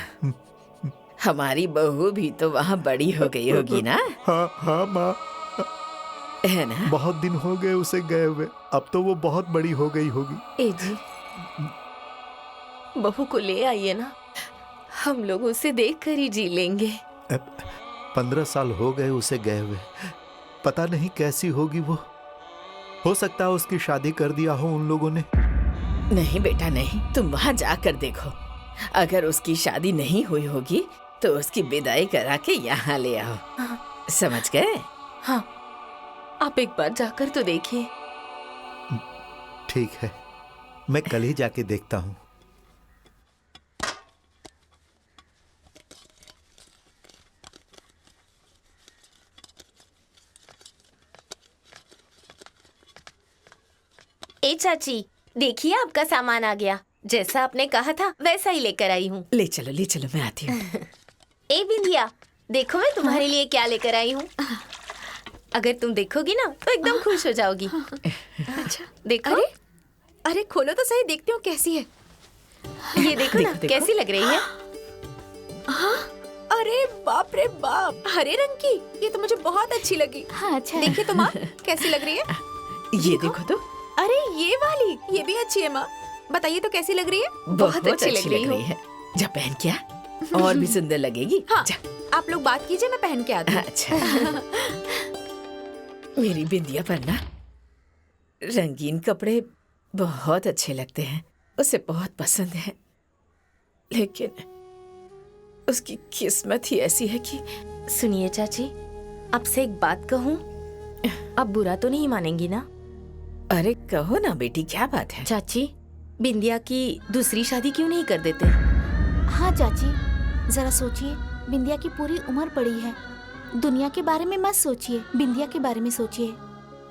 हमारी बहू भी तो वहाँ बड़ी हो गई होगी ना? हाँ हाँ माँ, है ना? बहुत दिन हो गए उसे गए हुए, अब तो वो बहुत बड़ी हो गई होगी। ए जी, बहू को ले आइए ना, हम लोग उसे देख कर ही जी लेंगे। 15 साल हो गए उसे गए हुए, पता नहीं कैसी होगी वो। हो सकता है उसकी शादी कर दिया हो उन लोगों ने। नहीं बेटा नहीं, तुम वहाँ जाकर देखो। अगर उसकी शादी नहीं हुई होगी तो उसकी विदाई करा के यहाँ ले आओ। समझ गए? हाँ, आप एक बार जाकर तो देखिए। ठीक है, मैं कल ही जाके देखता हूँ। ए चाची, देखिए आपका सामान आ गया। जैसा आपने कहा था वैसा ही लेकर आई हूँ। ले चलो, मैं आती हूँ। ए बिंदिया, देखो मैं तुम्हारे लिए क्या लेकर आई हूँ। अगर तुम देखोगी ना तो एकदम खुश हो जाओगी। अच्छा, देखो। अरे अरे खोलो तो सही, देखती हूँ कैसी है। ये देखो ना, देखो। कैसी लग रही है? हाँ, अरे बाप रे बाप, हरे रंग की। ये तो मुझे बहुत अच्छी लगी। हाँ अच्छा है। देखिए तो माँ, कैसी लग रही है? ये देखो तो, अरे ये वाली, ये भी अच्छी है माँ। बताइए तो कैसी लग रही है? बहुत अच्छी लग रही है। जा पहन क्या, और भी सुंदर लगेगी। हाँ, जा। आप लोग बात कीजिए, मैं पहन के आती हूँ। अच्छा। मेरी बिंदिया पर ना रंगीन कपड़े बहुत अच्छे लगते हैं, उसे बहुत पसंद है, लेकिन उसकी किस्मत ही ऐसी है कि। सुनिए चाची, आपसे एक बात कहूँ, आप बुरा तो नहीं मानेंगी ना? अरे कहो ना बेटी, क्या बात है? चाची, बिंदिया की दूसरी शादी क्यों नहीं कर देते? हाँ चाची, जरा सोचिए, बिंदिया की पूरी उम्र पड़ी है। दुनिया के बारे में मत सोचिए, बिंदिया के बारे में सोचिए।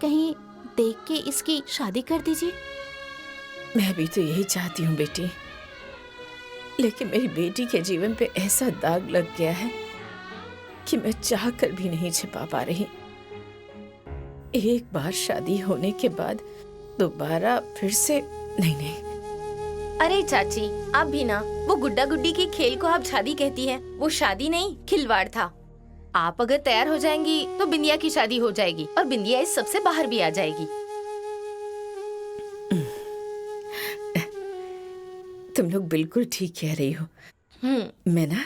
कहीं देख के इसकी शादी कर दीजिए। मैं भी तो यही चाहती हूँ बेटी, लेकिन मेरी बेटी के जीवन पे ऐसा दाग लग गया है कि मैं चाह कर भी नहीं छिपा पा रही। एक बार शादी होने के बाद दोबारा फिर से नहीं। अरे चाची, आप भी ना, वो गुड्डा गुड्डी के खेल को आप शादी कहती हैं। वो शादी नहीं, खिलवाड़ था। आप अगर तैयार हो जाएंगी तो बिंदिया की शादी हो जाएगी और बिंदिया इस सबसे बाहर भी आ जाएगी। तुम लोग बिल्कुल ठीक कह रही हो। मैं ना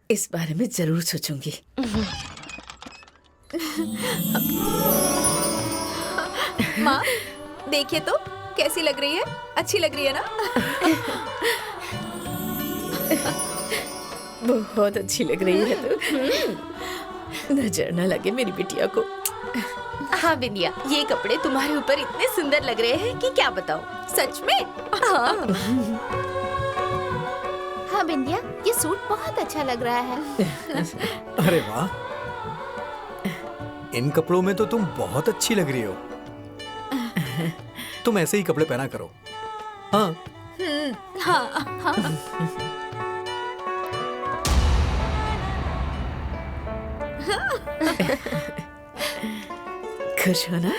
इस बारे में जरूर सोचूंगी। माँ, देखिए तो कैसी लग रही है? अच्छी लग रही है ना? बहुत अच्छी लग रही है तो। नजर न लगे मेरी बिटिया को। हाँ बिंदिया, ये कपड़े तुम्हारे ऊपर इतने सुंदर लग रहे हैं कि क्या बताऊं। सच में? हाँ। हाँ बिंदिया, ये सूट बहुत अच्छा लग रहा है। अरे वाह, इन कपड़ों में तो तुम बहुत अच्छी लग रही हो। तुम ऐसे ही कपड़े पहना करो। हाँ हाँ। खुश हो ना?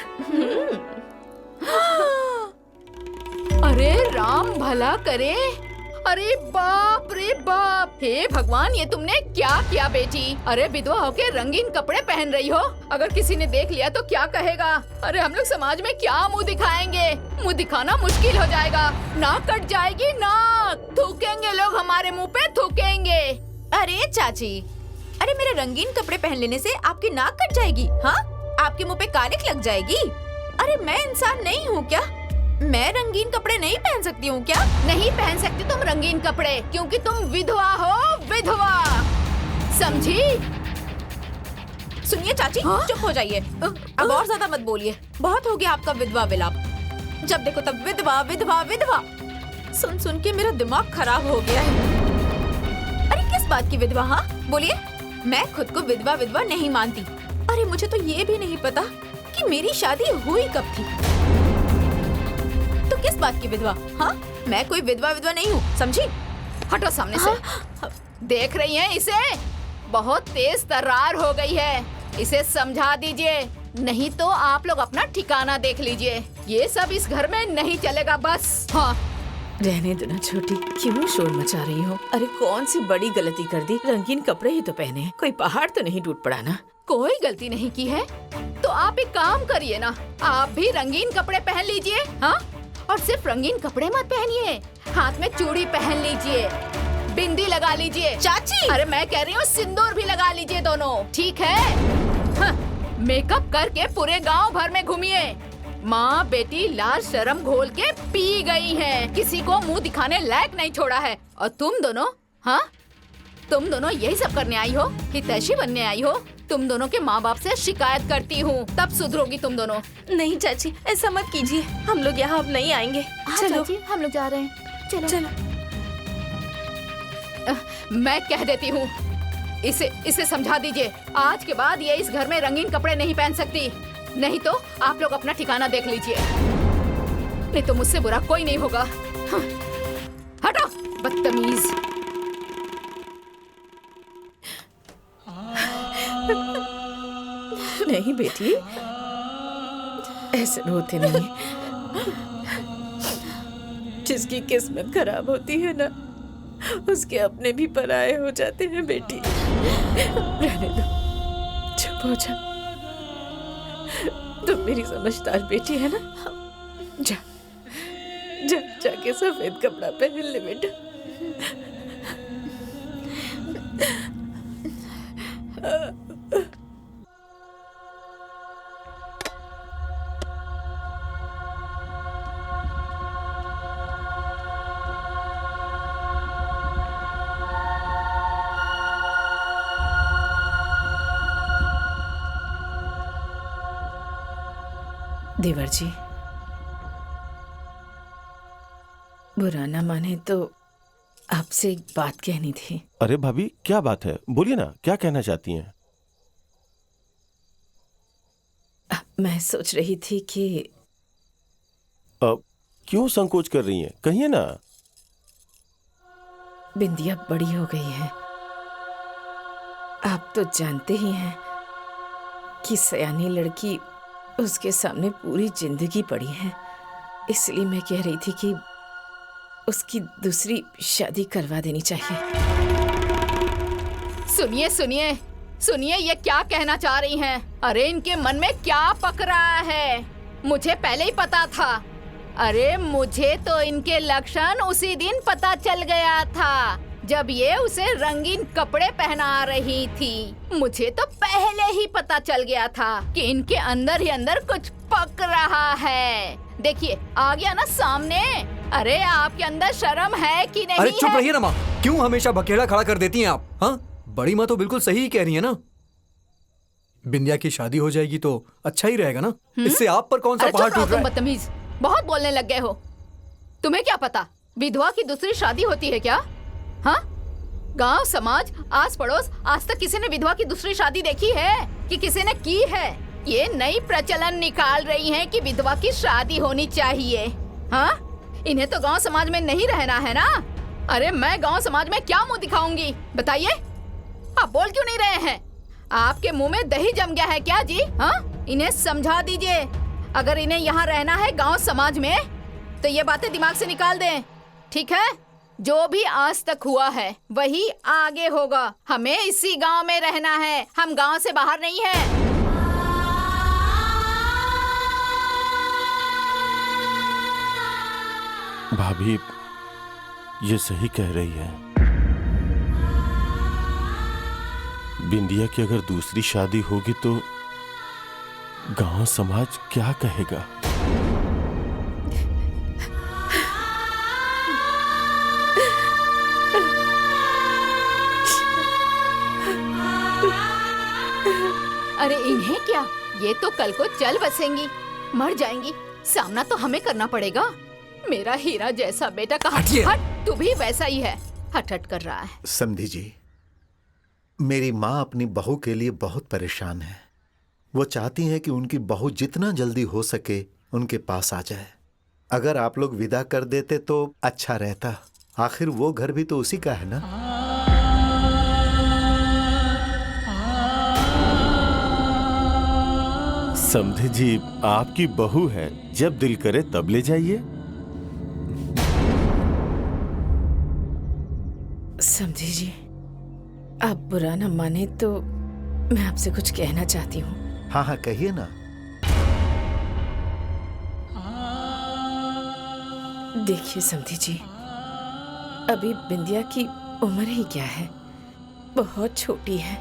अरे राम भला करे। अरे बाप रे बाप, हे भगवान, ये तुमने क्या किया बेटी? अरे विधवा होके रंगीन कपड़े पहन रही हो, अगर किसी ने देख लिया तो क्या कहेगा? अरे हम लोग समाज में क्या मुंह दिखाएंगे? मुंह दिखाना मुश्किल हो जाएगा, नाक कट जाएगी, नाक थूकेंगे लोग, हमारे मुंह पे थूकेंगे। अरे चाची, अरे मेरे रंगीन कपड़े पहन लेने से आपकी नाक कट जाएगी? हाँ, आपके मुंह पे कालिख लग जाएगी? अरे मैं इंसान नहीं हूँ क्या? मैं रंगीन कपड़े नहीं पहन सकती हूँ क्या? नहीं पहन सकती तुम रंगीन कपड़े, क्योंकि तुम विधवा हो, विधवा, समझी? सुनिए चाची, चुप हो जाइए। अब और ज्यादा मत बोलिए, बहुत हो गया आपका विधवा विलाप। जब देखो तब विधवा विधवा विधवा, सुन सुन के मेरा दिमाग खराब हो गया है। अरे किस बात की विधवा? हाँ बोलिए। मैं खुद को विधवा विधवा नहीं मानती। अरे मुझे तो ये भी नहीं पता कि मेरी शादी हुई कब थी। तो किस बात की विधवा? हाँ, मैं कोई विधवा विधवा नहीं हूँ, समझी? हटो सामने से। हाँ? देख रही हैं इसे? बहुत तेज तर्रार हो गई है, इसे समझा दीजिए, नहीं तो आप लोग अपना ठिकाना देख लीजिए। ये सब इस घर में नहीं चलेगा बस। हाँ, रहने दो ना छोटी, क्यों शोर मचा रही हो? अरे कौन सी बड़ी गलती कर दी? रंगीन कपड़े ही तो पहने हैं, कोई पहाड़ तो नहीं टूट पड़ा ना? कोई गलती नहीं की है तो आप एक काम करिए ना, आप भी रंगीन कपड़े पहन लीजिए। हाँ, और सिर्फ रंगीन कपड़े मत पहनिए, हाथ में चूड़ी पहन लीजिए, बिंदी लगा लीजिए। चाची, अरे मैं कह रही हूँ सिंदूर भी लगा लीजिए दोनों, ठीक है? हाँ, मेकअप करके पूरे गांव भर में घूमिए। माँ बेटी लाल शर्म घोल के पी गई हैं, किसी को मुंह दिखाने लायक नहीं छोड़ा है। और तुम दोनों, हाँ, तुम दोनों यही सब करने आई हो, हितैषी बनने आई हो? तुम दोनों के माँ बाप से शिकायत करती हूँ, तब सुधरोगी तुम दोनों। नहीं चाची, ऐसा मत कीजिए, हम लोग यहाँ अब नहीं आएंगे। हाँ चलो चाची, हम लोग जा रहे हैं। चलो चलो। मैं कह देती हूँ, इसे समझा दीजिए, आज के बाद ये इस घर में रंगीन कपड़े नहीं पहन सकती, नहीं तो आप लोग अपना ठिकाना देख लीजिए, नहीं तो मुझसे बुरा कोई नहीं होगा। हाँ, हटो बदतमीज। नहीं बेटी, ऐसे रोते नहीं। जिसकी किस्मत खराब होती है ना, उसके अपने भी पराये हो जाते हैं बेटी। रहने दो, चुप हो जा। तुम मेरी समझदार बेटी है ना? जा जा जाके सफेद कपड़ा पहन ले बेटा। देवर जी, बुरा ना माने तो आपसे एक बात कहनी थी। अरे भाभी, क्या बात है? बोलिए ना, क्या कहना चाहती हैं? मैं सोच रही थी कि क्यों संकोच कर रही हैं? कहिए ना। बिंदिया बड़ी हो गई है। आप तो जानते ही हैं कि सयानी लड़की उसके सामने पूरी जिंदगी पड़ी है। इसलिए मैं कह रही थी कि उसकी दूसरी शादी करवा देनी चाहिए। सुनिए सुनिए सुनिए, ये क्या कहना चाह रही हैं? अरे इनके मन में क्या पक रहा है, मुझे पहले ही पता था। अरे मुझे तो इनके लक्षण उसी दिन पता चल गया था जब ये उसे रंगीन कपड़े पहना रही थी। मुझे तो पहले ही पता चल गया था कि इनके अंदर ही अंदर कुछ पक रहा है। देखिए, आ गया ना सामने। अरे आपके अंदर शर्म है कि नहीं? अरे चुप है? रहिए ना माँ, क्यों हमेशा बखेड़ा खड़ा कर देती हैं आप? हाँ, बड़ी माँ तो बिल्कुल सही ही कह रही है ना। बिंदिया की शादी हो जाएगी तो अच्छा ही रहेगा ना। इससे आप पर कौन सा पहाड़ टूट रहा है? बदतमीज, बहुत बोलने लग गए हो। तुम्हें क्या पता विधवा की दूसरी शादी होती है क्या? हाँ, गांव समाज आस पड़ोस आज तक किसी ने विधवा की दूसरी शादी देखी है कि किसी ने की है? ये नई प्रचलन निकाल रही हैं कि विधवा की शादी होनी चाहिए। हाँ, इन्हें तो गांव समाज में नहीं रहना है ना। अरे मैं गांव समाज में क्या मुंह दिखाऊंगी, बताइए? आप बोल क्यों नहीं रहे हैं? आपके मुंह में दही जम गया है क्या जी? हाँ, इन्हें समझा दीजिए। अगर इन्हें यहाँ रहना है गांव समाज में तो ये बातें दिमाग से निकाल दें, ठीक है? जो भी आज तक हुआ है वही आगे होगा। हमें इसी गांव में रहना है, हम गांव से बाहर नहीं हैं। भाभी, ये सही कह रही है। बिंदिया की अगर दूसरी शादी होगी तो गांव समाज क्या कहेगा? अरे इन्हें क्या, ये तो कल को चल बसेंगी, मर जाएंगी। सामना तो हमें करना पड़ेगा। मेरा हीरा जैसा बेटा कहाँ? हट, तू भी वैसा ही है, हट हट कर रहा है। समधी जी, मेरी माँ अपनी बहू के लिए बहुत परेशान है। वो चाहती हैं कि उनकी बहू जितना जल्दी हो सके उनके पास आ जाए। अगर आप लोग विदा कर देते तो अच्छा रहता। आखिर वो घर भी तो उसी का है ना। समधी जी, आपकी बहू है, जब दिल करे तब ले जाइए। समधी जी, आप बुरा न माने तो मैं आपसे कुछ कहना चाहती हूँ। हाँ हाँ, कहिए ना। देखिए समधी जी, अभी बिंदिया की उम्र ही क्या है, बहुत छोटी है।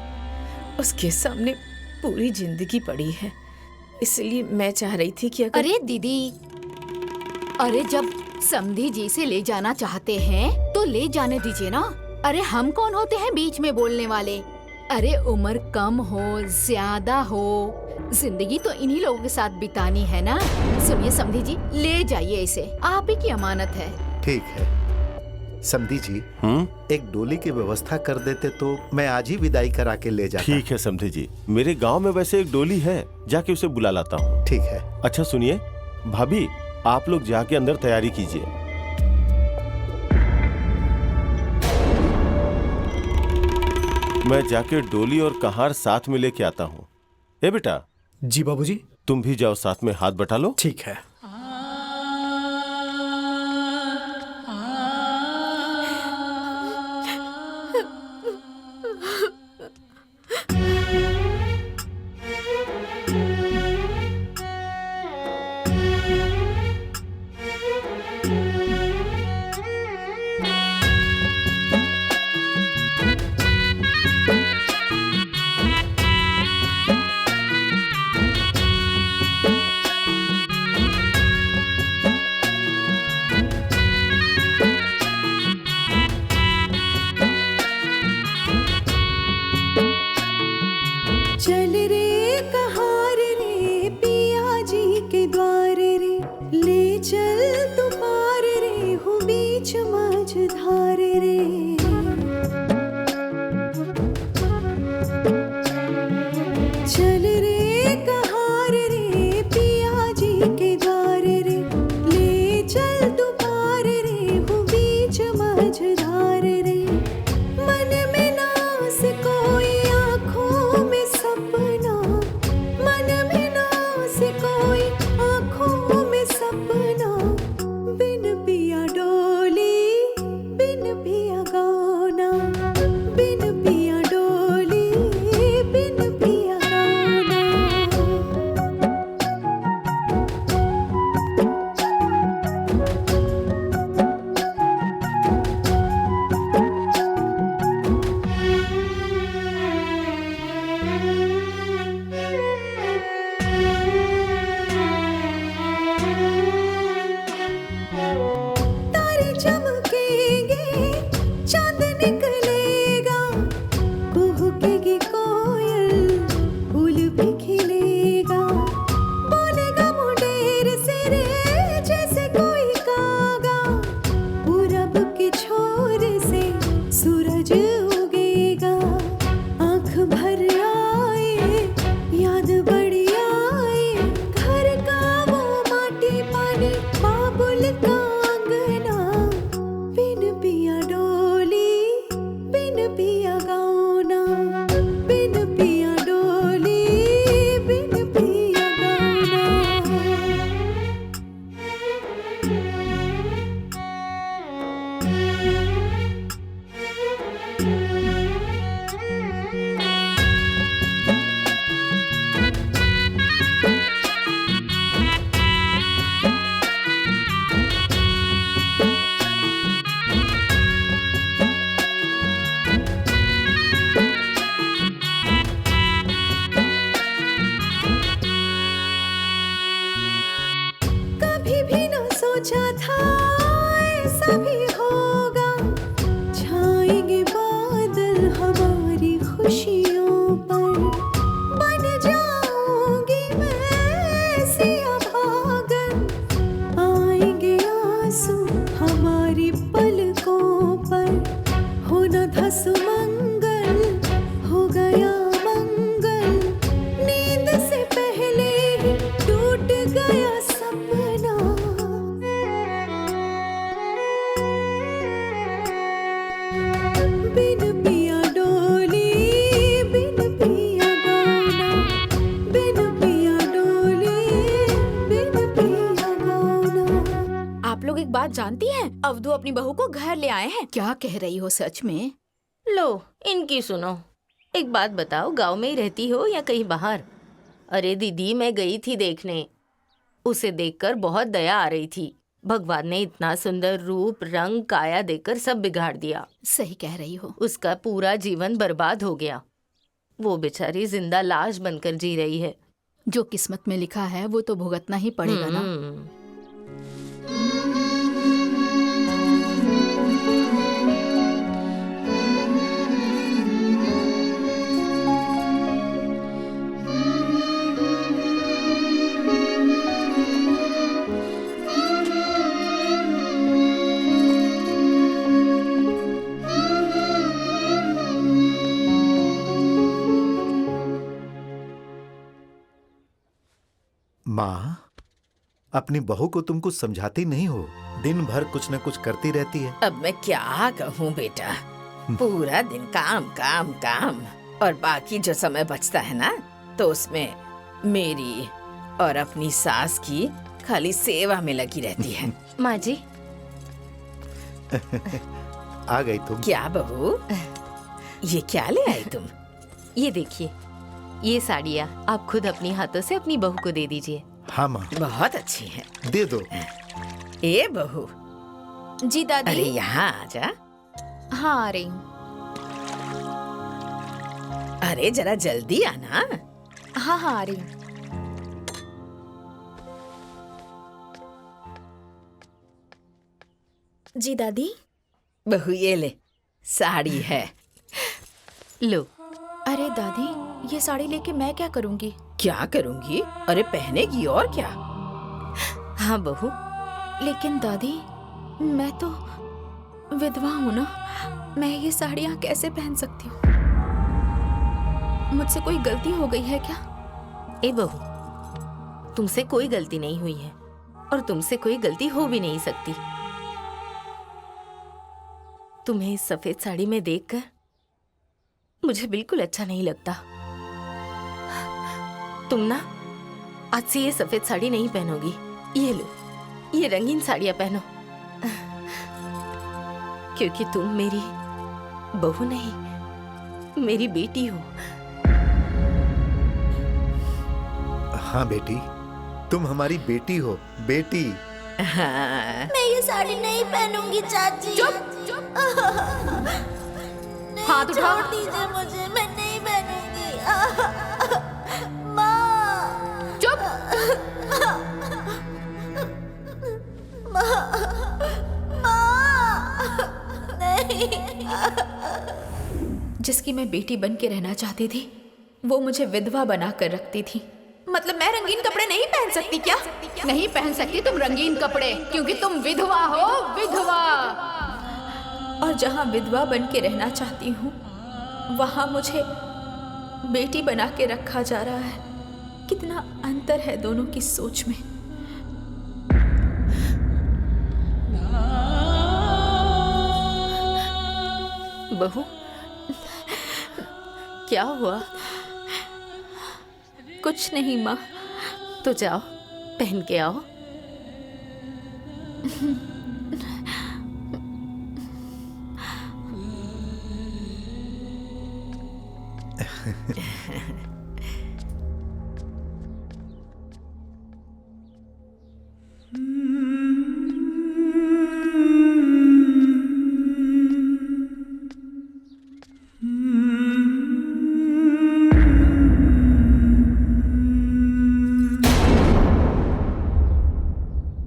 उसके सामने पूरी जिंदगी पड़ी है। इसलिए मैं चाह रही थी कि अगर... अरे दीदी, अरे जब समधी जी से ले जाना चाहते हैं तो ले जाने दीजिए ना। अरे हम कौन होते हैं बीच में बोलने वाले? अरे उम्र कम हो ज्यादा हो, जिंदगी तो इन्हीं लोगों के साथ बितानी है ना। सुनिए समधी जी, ले जाइए इसे, आप ही की अमानत है। ठीक है समधी जी, एक डोली की व्यवस्था कर देते तो मैं आज ही विदाई करा के ले जाता। ठीक है समधी जी, मेरे गांव में वैसे एक डोली है, जाके उसे बुला लाता हूँ। ठीक है। अच्छा सुनिए भाभी, आप लोग जाके अंदर तैयारी कीजिए। मैं जाके डोली और कहार साथ में लेके आता हूँ। ए बेटा। जी बाबूजी। तुम भी जाओ, साथ में हाथ बटा लो। ठीक है। बीच मझधार रे। चल रे कहार रे पिया जी के द्वार रे, ले चल तू पार रे वो बीच मझधार रे। मन में नास कोई आँखों में सपना, मन में नास कोई आँखों में सपना। बिन पिया डोली बिन पिया गाना, बिन पिया डोली बिन पिया गाना। तारे चमकेंगे चांद निकलेगा, कुहकेगी कोयल फूल भी खिलेगा। बोलेगा मुंडेर से रे जैसे कोई कागा, पूरब के छोर से सूरज उगेगा। आंख भर आए याद बड़ी आए, घर का वो माटी पानी बाबुल का अंगना। बिन पिया डोली बिन पिया गाना, बिन पिया डोली बिन पिया गाना। कभी भी न सोचा था ऐसा भी होगा, छाएंगे बादल हमारी खुशियों पर। बन जाऊंगी मैं सिया भागन, आएंगे आंसू हमारी पलकों पर। हो न था सुमंगल हो गया मंगल, नींद से पहले ही टूट गया सपना। बिन पिया डोली बिन पिया गाना, बिन पिया डोली बिन पिया गाना। आप लोग एक बात जानती हैं? अवधू अपनी बहू को घर ले आए हैं। क्या कह रही हो सच में? लो इनकी सुनो। एक बात बताओ, गांव में ही रहती हो या कहीं बाहर? अरे दीदी, मैं गई थी देखने, उसे देखकर बहुत दया आ रही थी। भगवान ने इतना सुंदर रूप रंग काया देकर सब बिगाड़ दिया। सही कह रही हो। उसका पूरा जीवन बर्बाद हो गया। वो बेचारी जिंदा लाश बनकर जी रही है। जो किस्मत में लिखा है वो तो भुगतना ही पड़ेगा ना। माँ, अपनी बहू को तुम कुछ समझाती नहीं हो, दिन भर कुछ न कुछ करती रहती है। अब मैं क्या कहूँ बेटा, पूरा दिन काम काम काम, और बाकी जो समय बचता है ना तो उसमें मेरी और अपनी सास की खाली सेवा में लगी रहती है। माँ जी। आ गई तुम। क्या बहू, ये क्या ले आई तुम? ये देखिए, ये साड़ियाँ आप खुद अपनी हाथों से अपनी बहू को दे दीजिए। हाँ माँ, बहुत अच्छी है। दे दो। ए बहू। जी दादी। अरे यहाँ आ जा। हाँ आ रही हूँ। अरे जरा जल्दी आना। हाँ हाँ आ रही हूँ। जी दादी। बहू ये ले, साड़ी है। लो। अरे दादी, ये साड़ी लेके मैं क्या करूँगी? क्या करूँगी? अरे पहनेगी और क्या। हाँ बहू। लेकिन दादी, मैं तो विधवा हूँ ना, मैं ये साड़ियाँ कैसे पहन सकती हूँ? मुझसे कोई गलती हो गई है क्या? ए बहू, तुमसे कोई गलती नहीं हुई है और तुमसे कोई गलती हो भी नहीं सकती। तुम्हें इस सफेद साड़ी में देखकर मुझे बिल्कुल अच्छा नहीं लगता। तुम ना आज से ये सफेद साड़ी नहीं पहनोगी। ये लो, ये रंगीन साड़ियां पहनो, क्योंकि तुम मेरी बहू नहीं, मेरी बेटी हो। हाँ बेटी, तुम हमारी बेटी हो, बेटी। हाँ। मैं ये साड़ी नहीं पहनूंगी चाची। चुप। नहीं, हाथ उठाओ। छोड़ दीजिए मुझे, मैं नहीं पहनूंगी। माँ। चुप। नहीं। जिसकी मैं बेटी बन के रहना चाहती थी, वो मुझे विधवा बना कर रखती थी। मतलब मैं रंगीन कपड़े नहीं पहन सकती क्या? नहीं पहन सकती तुम रंगीन कपड़े, क्योंकि तुम विधवा हो, विधवा। और जहाँ विधवा बन के रहना चाहती हूँ, वहाँ मुझे बेटी बना के रखा जा रहा है। कितना अंतर है दोनों की सोच में। बहू, क्या हुआ? कुछ नहीं माँ। तो जाओ, पहन के आओ।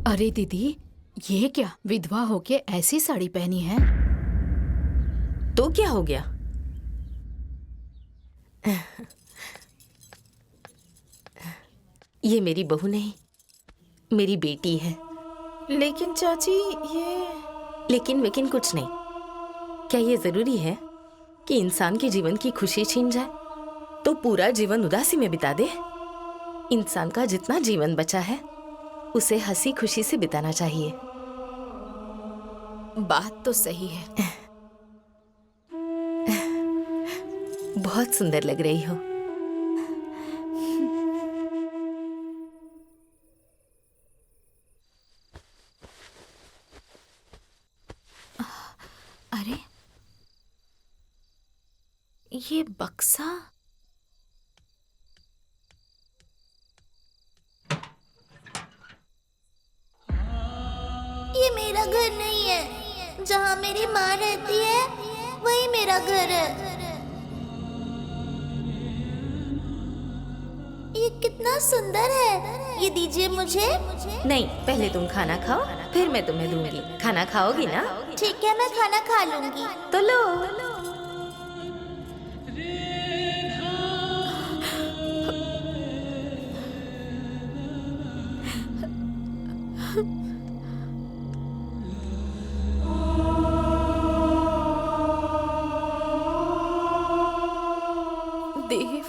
अरे दीदी, ये क्या विधवा होके ऐसी साड़ी पहनी है? तो क्या हो गया? ये मेरी बहू नहीं, मेरी बेटी है। लेकिन चाची ये लेकिन कुछ नहीं। क्या ये जरूरी है कि इंसान के जीवन की खुशी छीन जाए तो पूरा जीवन उदासी में बिता दे? इंसान का जितना जीवन बचा है उसे हंसी खुशी से बिताना चाहिए। बात तो सही है। बहुत सुंदर लग रही हो। अरे ये बक्सा, ये मेरा घर नहीं है। जहाँ मेरी माँ रहती है वही मेरा घर है। ये कितना सुंदर है। ये दीजिए मुझे। नहीं, पहले तुम खाना खाओ, फिर मैं तुम्हें दूंगी। खाना खाओगी ना? ठीक है, मैं खाना खा लूंगी। तो लो। देव,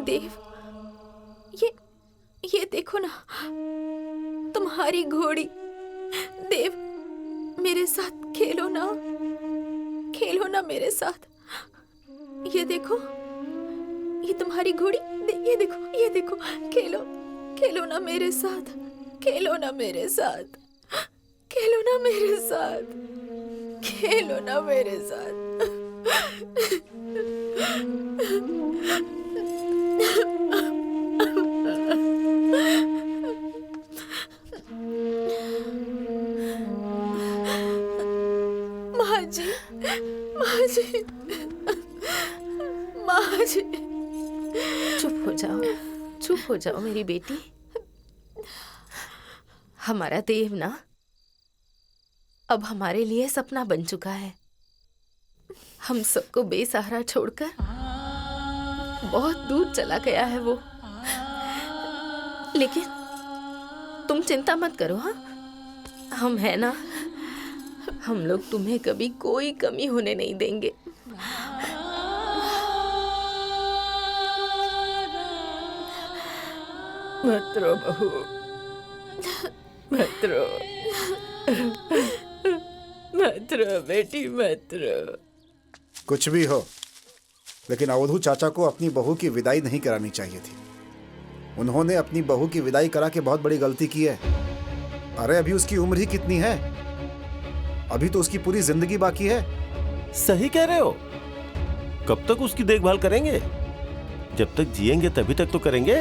देव, ये देखो ना, तुम्हारी घोड़ी। देव, मेरे साथ खेलो ना, खेलो ना मेरे साथ। ये देखो, ये तुम्हारी घोड़ी। ये देखो, ये देखो, खेलो, खेलो ना मेरे साथ, खेलो ना मेरे साथ, खेलो ना मेरे साथ, खेलो ना मेरे साथ। माँ जी, माँ जी, माँ जी। चुप हो जाओ, चुप हो जाओ मेरी बेटी। हमारा देव ना अब हमारे लिए सपना बन चुका है। हम सबको बेसहारा छोड़कर बहुत दूर चला गया है वो। लेकिन तुम चिंता मत करो, हाँ, हम है ना, हम लोग तुम्हें कभी कोई कमी होने नहीं देंगे। मत रो बहू, मत रो, मत रो बेटी, मत रो। कुछ भी हो, लेकिन अवधू चाचा को अपनी बहू की विदाई नहीं करानी चाहिए थी। उन्होंने अपनी बहू की विदाई करा के बहुत बड़ी गलती की है। अरे अभी उसकी उम्र ही कितनी है, अभी तो उसकी पूरी जिंदगी बाकी है। सही कह रहे हो। कब तक उसकी देखभाल करेंगे? जब तक जिएंगे तभी तक तो करेंगे।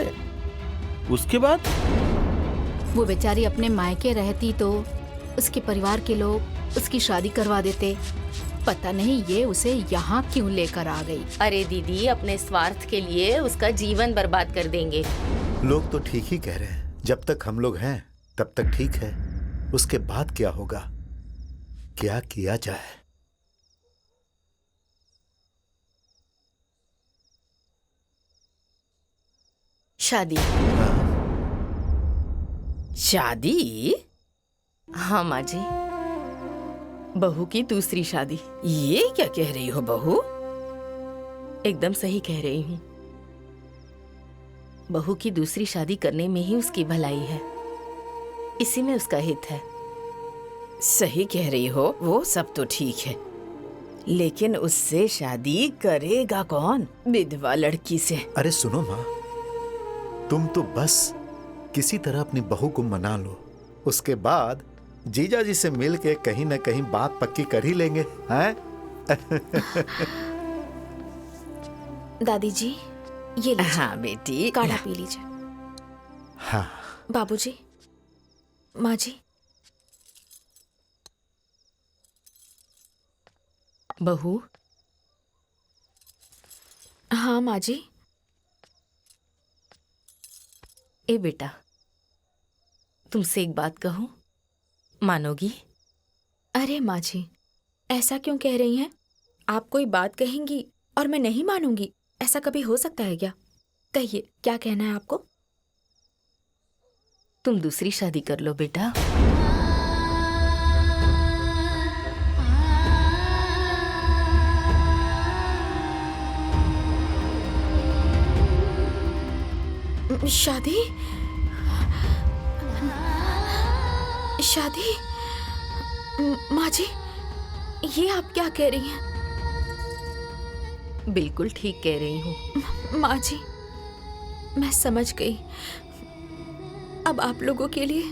उसके बाद वो बेचारी अपने मायके रहती तो उसके परिवार के लोग उसकी शादी करवा देते। पता नहीं ये उसे यहाँ क्यों लेकर आ गई। अरे दीदी, अपने स्वार्थ के लिए उसका जीवन बर्बाद कर देंगे। लोग तो ठीक ही कह रहे हैं, जब तक हम लोग हैं तब तक ठीक है, उसके बाद क्या होगा, क्या किया जाए। शादी? शादी? हाँ माँ जी, बहू की दूसरी शादी। ये क्या कह रही हो बहू? एकदम सही कह रही हूँ। बहू की दूसरी शादी करने में ही उसकी भलाई है, इसी में उसका हित है। सही कह रही हो, वो सब तो ठीक है, लेकिन उससे शादी करेगा कौन? विधवा लड़की से। अरे सुनो माँ, तुम तो बस किसी तरह अपनी बहू को मना लो, उसके बाद जीजा जी से मिल के कहीं न कहीं बात पक्की कर ही लेंगे, हैं? दादी जी, ये लीजिए। हाँ बेटी, काढ़ा पी लीजिए। हाँ बाबूजी, माँ जी। बहू। हाँ माँ जी। ए बेटा, तुमसे एक बात कहूं, मानोगी? अरे माँ जी, ऐसा क्यों कह रही हैं? आप कोई बात कहेंगी और मैं नहीं मानूंगी, ऐसा कभी हो सकता है क्या? कहिए, क्या कहना है आपको? तुम दूसरी शादी कर लो बेटा। शादी? शादी? माँ जी, ये आप क्या कह रही हैं? बिल्कुल ठीक कह रही हूँ। माँ जी, मैं समझ गई। अब आप लोगों के लिए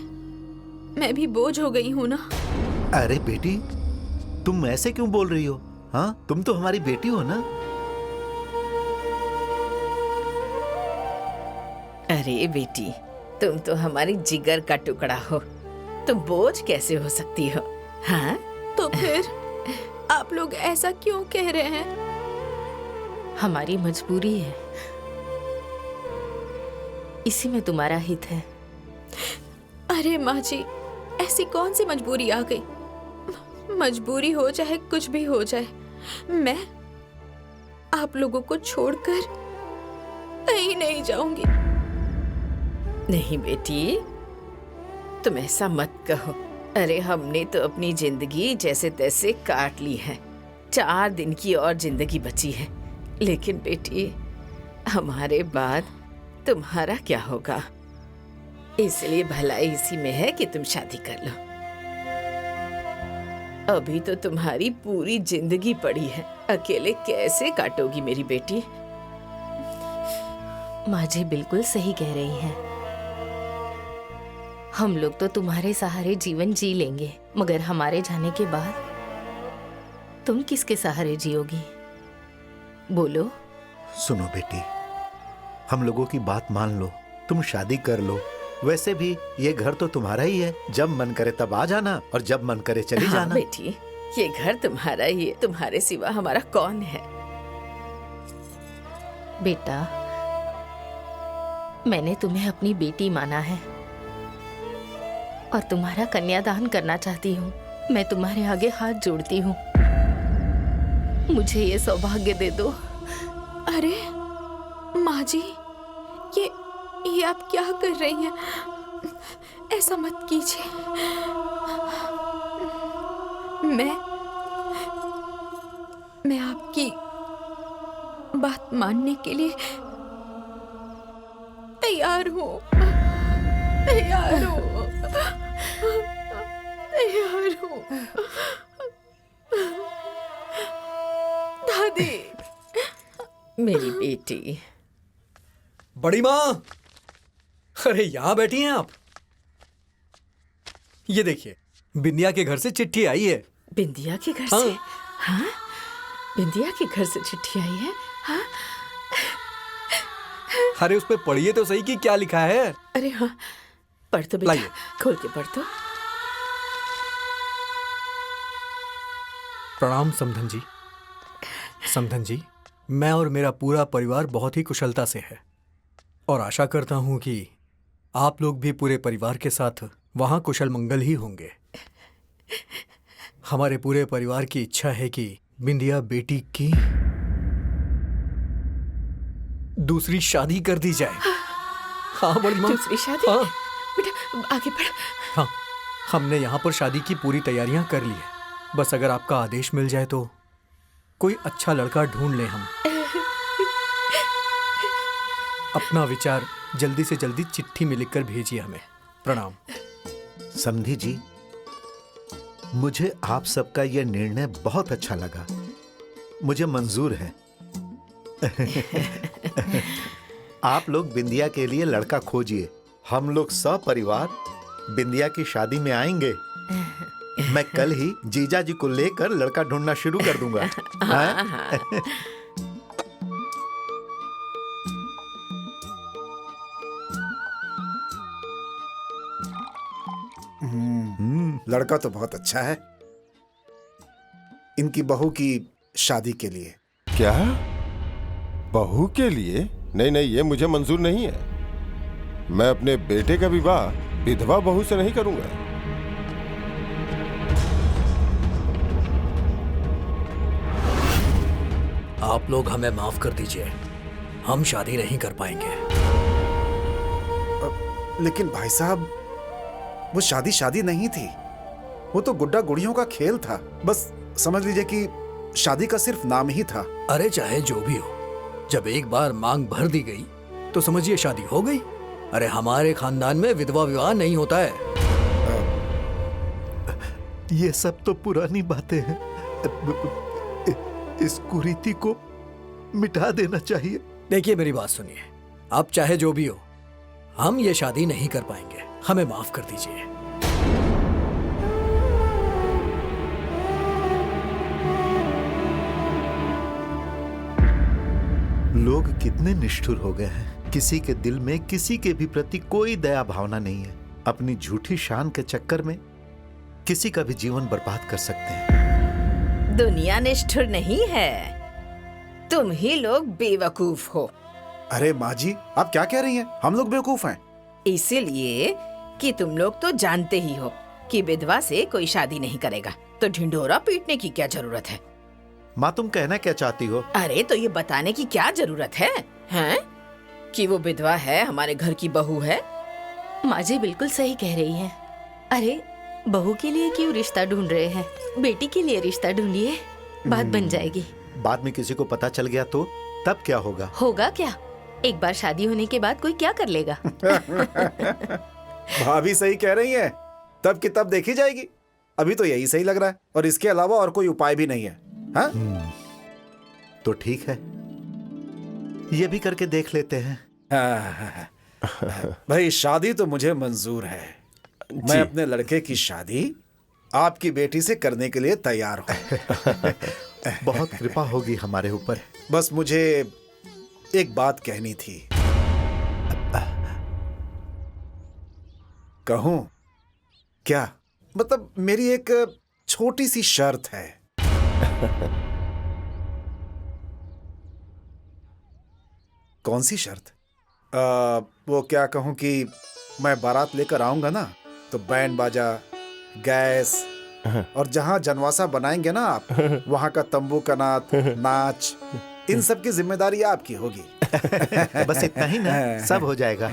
मैं भी बोझ हो गई हूँ ना। अरे बेटी, तुम ऐसे क्यों बोल रही हो? हाँ, तुम तो हमारी बेटी हो ना। अरे बेटी, तुम तो हमारी जिगर का टुकड़ा हो, तुम बोझ कैसे हो सकती हो? हाँ? तो फिर आप लोग ऐसा क्यों कह रहे हैं? हमारी मजबूरी है, इसी में तुम्हारा हित है। अरे माँ जी, ऐसी कौन सी मजबूरी आ गई? मजबूरी हो चाहे कुछ भी हो जाए, मैं आप लोगों को छोड़कर कहीं नहीं जाऊंगी। नहीं बेटी, तुम ऐसा मत कहो। अरे हमने तो अपनी जिंदगी जैसे तैसे काट ली है, 4 दिन की और जिंदगी बची है, लेकिन बेटी हमारे बाद तुम्हारा क्या होगा? इसलिए भलाई इसी में है कि तुम शादी कर लो। अभी तो तुम्हारी पूरी जिंदगी पड़ी है, अकेले कैसे काटोगी मेरी बेटी? माँ जी बिल्कुल सही कह रही हैं। हम लोग तो तुम्हारे सहारे जीवन जी लेंगे, मगर हमारे जाने के बाद तुम किसके सहारे जियोगी? बोलो। सुनो बेटी, हम लोगों की बात मान लो, तुम शादी कर लो। वैसे भी ये घर तो तुम्हारा ही है, जब मन करे तब आ जाना और जब मन करे चली जाना। बेटी, ये घर तुम्हारा ही है, तुम्हारे सिवा हमारा कौन है? बेटा, मैंने तुम्हें अपनी बेटी माना है और तुम्हारा कन्यादान करना चाहती हूँ। मैं तुम्हारे आगे हाथ जोड़ती हूँ। मुझे ये सौभाग्य दे दो। अरे माँ जी, ये आप क्या कर रही हैं? ऐसा मत कीजिए। मैं आपकी बात मानने के लिए तैयार हूँ। तैयार हूँ। दादी। मेरी बेटी। बड़ी माँ, अरे यहाँ बैठी हैं आप? ये देखिए, बिंदिया के घर से चिट्ठी आई है। बिंदिया के घर हाँ। से? हाँ, बिंदिया के घर से चिट्ठी आई है? हाँ। अरे उस पे पढ़िए तो सही कि क्या लिखा है। अरे हाँ, पढ़ तो बेटा, लाइए। खोल के पढ़ तो। प्रणाम समधन जी। समधन जी, मैं और मेरा पूरा परिवार बहुत ही कुशलता से है और आशा करता हूं कि आप लोग भी पूरे परिवार के साथ वहां कुशल मंगल ही होंगे। हमारे पूरे परिवार की इच्छा है कि बिंदिया बेटी की दूसरी शादी कर दी जाए। हाँ बड़ी माँ। दूसरी शादी? हाँ। बेटा आगे बढ़। हाँ, हमने यहाँ पर शादी की पूरी तैयारियां कर ली है। बस अगर आपका आदेश मिल जाए तो कोई अच्छा लड़का ढूंढ लें हम। अपना विचार जल्दी से जल्दी चिट्ठी में लिखकर भेजिए हमें। प्रणाम। समधी जी, मुझे आप सबका यह निर्णय बहुत अच्छा लगा। मुझे मंजूर है। आप लोग बिंदिया के लिए लड़का खोजिए। हम लोग सपरिवार बिंदिया की शादी में आएंगे। मैं कल ही जीजा जी को लेकर लड़का ढूंढना शुरू कर दूंगा। हाँ? लड़का तो बहुत अच्छा है। इनकी बहू की शादी के लिए। क्या? बहू के लिए? नहीं नहीं, ये मुझे मंजूर नहीं है। मैं अपने बेटे का विवाह विधवा बहू से नहीं करूंगा। आप लोग हमें माफ कर दीजिए, हम शादी नहीं कर पाएंगे। लेकिन भाई साहब, वो शादी नहीं थी। वो तो गुड्डा गुड़ियों का खेल था। बस समझ लीजिए कि शादी का सिर्फ नाम ही था। अरे चाहे जो भी हो, जब एक बार मांग भर दी गई तो समझिए शादी हो गई। अरे हमारे खानदान में विधवा विवाह नहीं होता है। ये सब तो पुरानी बातें हैं। इस कुरीति को मिटा देना चाहिए। देखिए मेरी बात सुनिए, आप चाहे जो भी हो, हम ये शादी नहीं कर पाएंगे। हमें माफ कर दीजिए। लोग कितने निष्ठुर हो गए हैं। किसी के दिल में किसी के भी प्रति कोई दया भावना नहीं है। अपनी झूठी शान के चक्कर में किसी का भी जीवन बर्बाद कर सकते हैं। दुनिया निष्ठुर नहीं है, तुम ही लोग बेवकूफ हो। अरे माँ जी, आप क्या कह रही हैं? हम लोग बेवकूफ हैं? इसीलिए कि तुम लोग तो जानते ही हो कि विधवा से कोई शादी नहीं करेगा, तो ढिंढोरा पीटने की क्या जरूरत है? माँ, तुम कहना क्या चाहती हो? अरे तो ये बताने की क्या जरूरत है, हैं? कि वो विधवा है, हमारे घर की बहू है। माँ जी बिल्कुल सही कह रही हैं। अरे बहू के लिए क्यों रिश्ता ढूंढ रहे हैं? बेटी के लिए रिश्ता ढूंढिए, बात बन जाएगी। बाद में किसी को पता चल गया तो तब क्या होगा? होगा क्या? एक बार शादी होने के बाद कोई क्या कर लेगा? भाभी सही कह रही हैं। तब की तब देखी जाएगी। अभी तो यही सही लग रहा है और इसके अलावा और कोई उपाय भी नहीं है। हाँ? तो ठीक है, ये भी करके देख लेते हैं। भाई शादी तो मुझे मंजूर है। मैं अपने लड़के की शादी आपकी बेटी से करने के लिए तैयार हूँ। बहुत कृपा होगी हमारे ऊपर। बस मुझे एक बात कहनी थी। कहूं क्या? मतलब मेरी एक छोटी सी शर्त है। कौन सी शर्त? वो क्या कहूं कि मैं बारात लेकर आऊंगा ना, तो बैंड बाजा, गैस, और जहाँ जनवासा बनाएंगे ना आप, वहाँ का तंबू का नाच, इन सब की जिम्मेदारी आपकी होगी। बस इतना ही ना, सब हो जाएगा।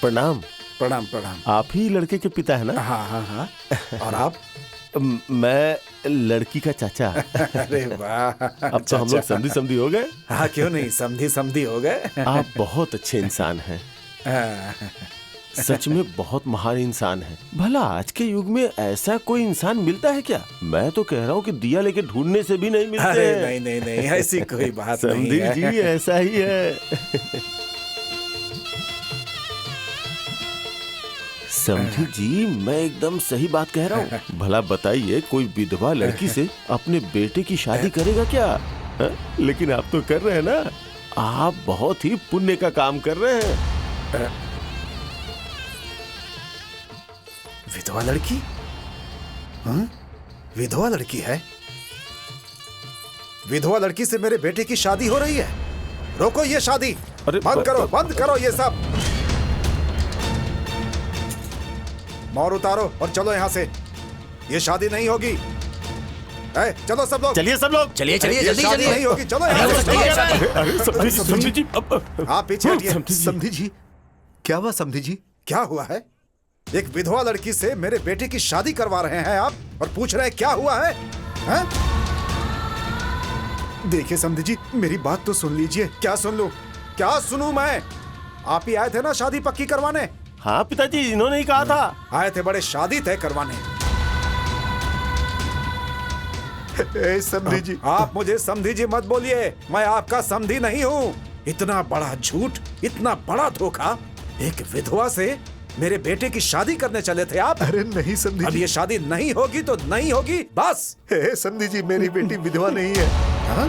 प्रणाम। प्रणाम प्रणाम। आप ही लड़के के पिता है ना? हाँ हाँ हाँ। और आप? मैं लड़की का चाचा। अरे वाह, अब तो हम लोग समधी समधी हो गए। हाँ क्यों नहीं, समधी समधी हो गए। आप बहुत अच्छे इंसान हैं, सच में बहुत महान इंसान हैं। भला आज के युग में ऐसा कोई इंसान मिलता है क्या? मैं तो कह रहा हूँ कि दिया लेके ढूंढने से भी नहीं मिलते। अरे नहीं नहीं नहीं, ऐसी कोई बात नहीं समधी है। जी ऐसा ही है। समधी जी, मैं एकदम सही बात कह रहा हूँ। भला बताइए, कोई विधवा लड़की से अपने बेटे की शादी करेगा क्या? लेकिन आप तो कर रहे हैं ना। आप बहुत ही पुण्य का काम कर रहे हैं। विधवा लड़की? हाँ? विधवा लड़की है? विधवा लड़की से मेरे बेटे की शादी हो रही है? रोको ये शादी। बंद करो ये सब। मोर उतारो और चलो यहाँ से। ये शादी नहीं होगी। चलो सब लोग, चलिए सब लोग, चलिए जल्दी शादी नहीं होगी। चलो यहाँ से। समधी जी, आप पीछे हटिए। समधी जी, क्या हुआ समधी जी? क्या हुआ है? एक विधवा लड़की से मेरे बेटे की शादी करवा रहे हैं आप, और पूछ रहे हैं क्या हुआ है? हैं? देखिए समधी जी, मेरी बात तो सुन लीजिए। क्या सुन लूं? क्या सुनूं मैं? आप ही आए थे ना शादी पक्की करवाने? हाँ पिताजी, इन्होंने ही कहा था। आए थे बड़े शादी तय करवाने। समधी जी, आप मुझे समधी जी मत बोलिए, मैं आपका समधी नहीं हूँ। इतना बड़ा झूठ, इतना बड़ा धोखा। एक विधवा से मेरे बेटे की शादी करने चले थे आप? अरे नहीं समधी अब जी, ये शादी नहीं होगी तो नहीं होगी, बस। समधी जी, मेरी बेटी विधवा नहीं है। हाँ?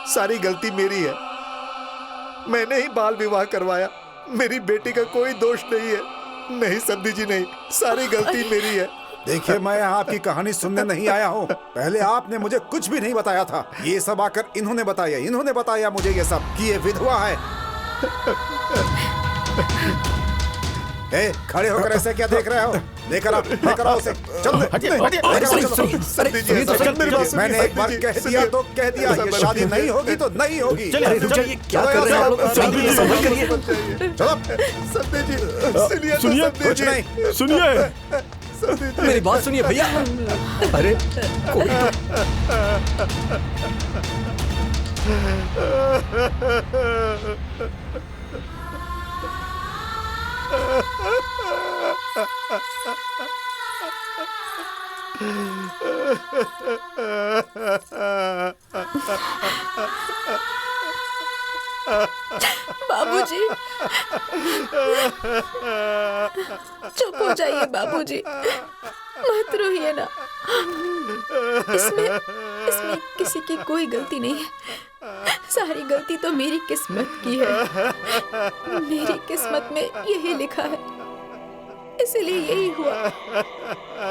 सारी गलती मेरी है। मैंने ही बाल विवाह करवाया। मेरी बेटी का कोई दोष नहीं है। नहीं समधी जी, नहीं, सारी गलती मेरी है। देखिए, मैं यहाँ आपकी कहानी सुनने नहीं आया हूँ। पहले आपने मुझे कुछ भी नहीं बताया था। ये सब आकर इन्होंने बताया मुझे ये सब कि ये विधवा है। खड़े होकर ऐसे क्या देख रहे हो? लेकर आओ उसे। चल मैंने एक बार कह दिया तो कह दिया, ये शादी नहीं होगी तो नहीं होगी। क्या कर रहे हैं आप लोग? चलो सुनिए, कुछ नहीं, सुनिए, मेरी बात सुनिए भैया। अरे कोई बाबूजी, चुप हो जाइए बाबूजी, मत रोइए ना। इसमें किसी की कोई गलती नहीं है। सारी गलती तो मेरी किस्मत की है। मेरी किस्मत में यही लिखा है, इसलिए यही हुआ।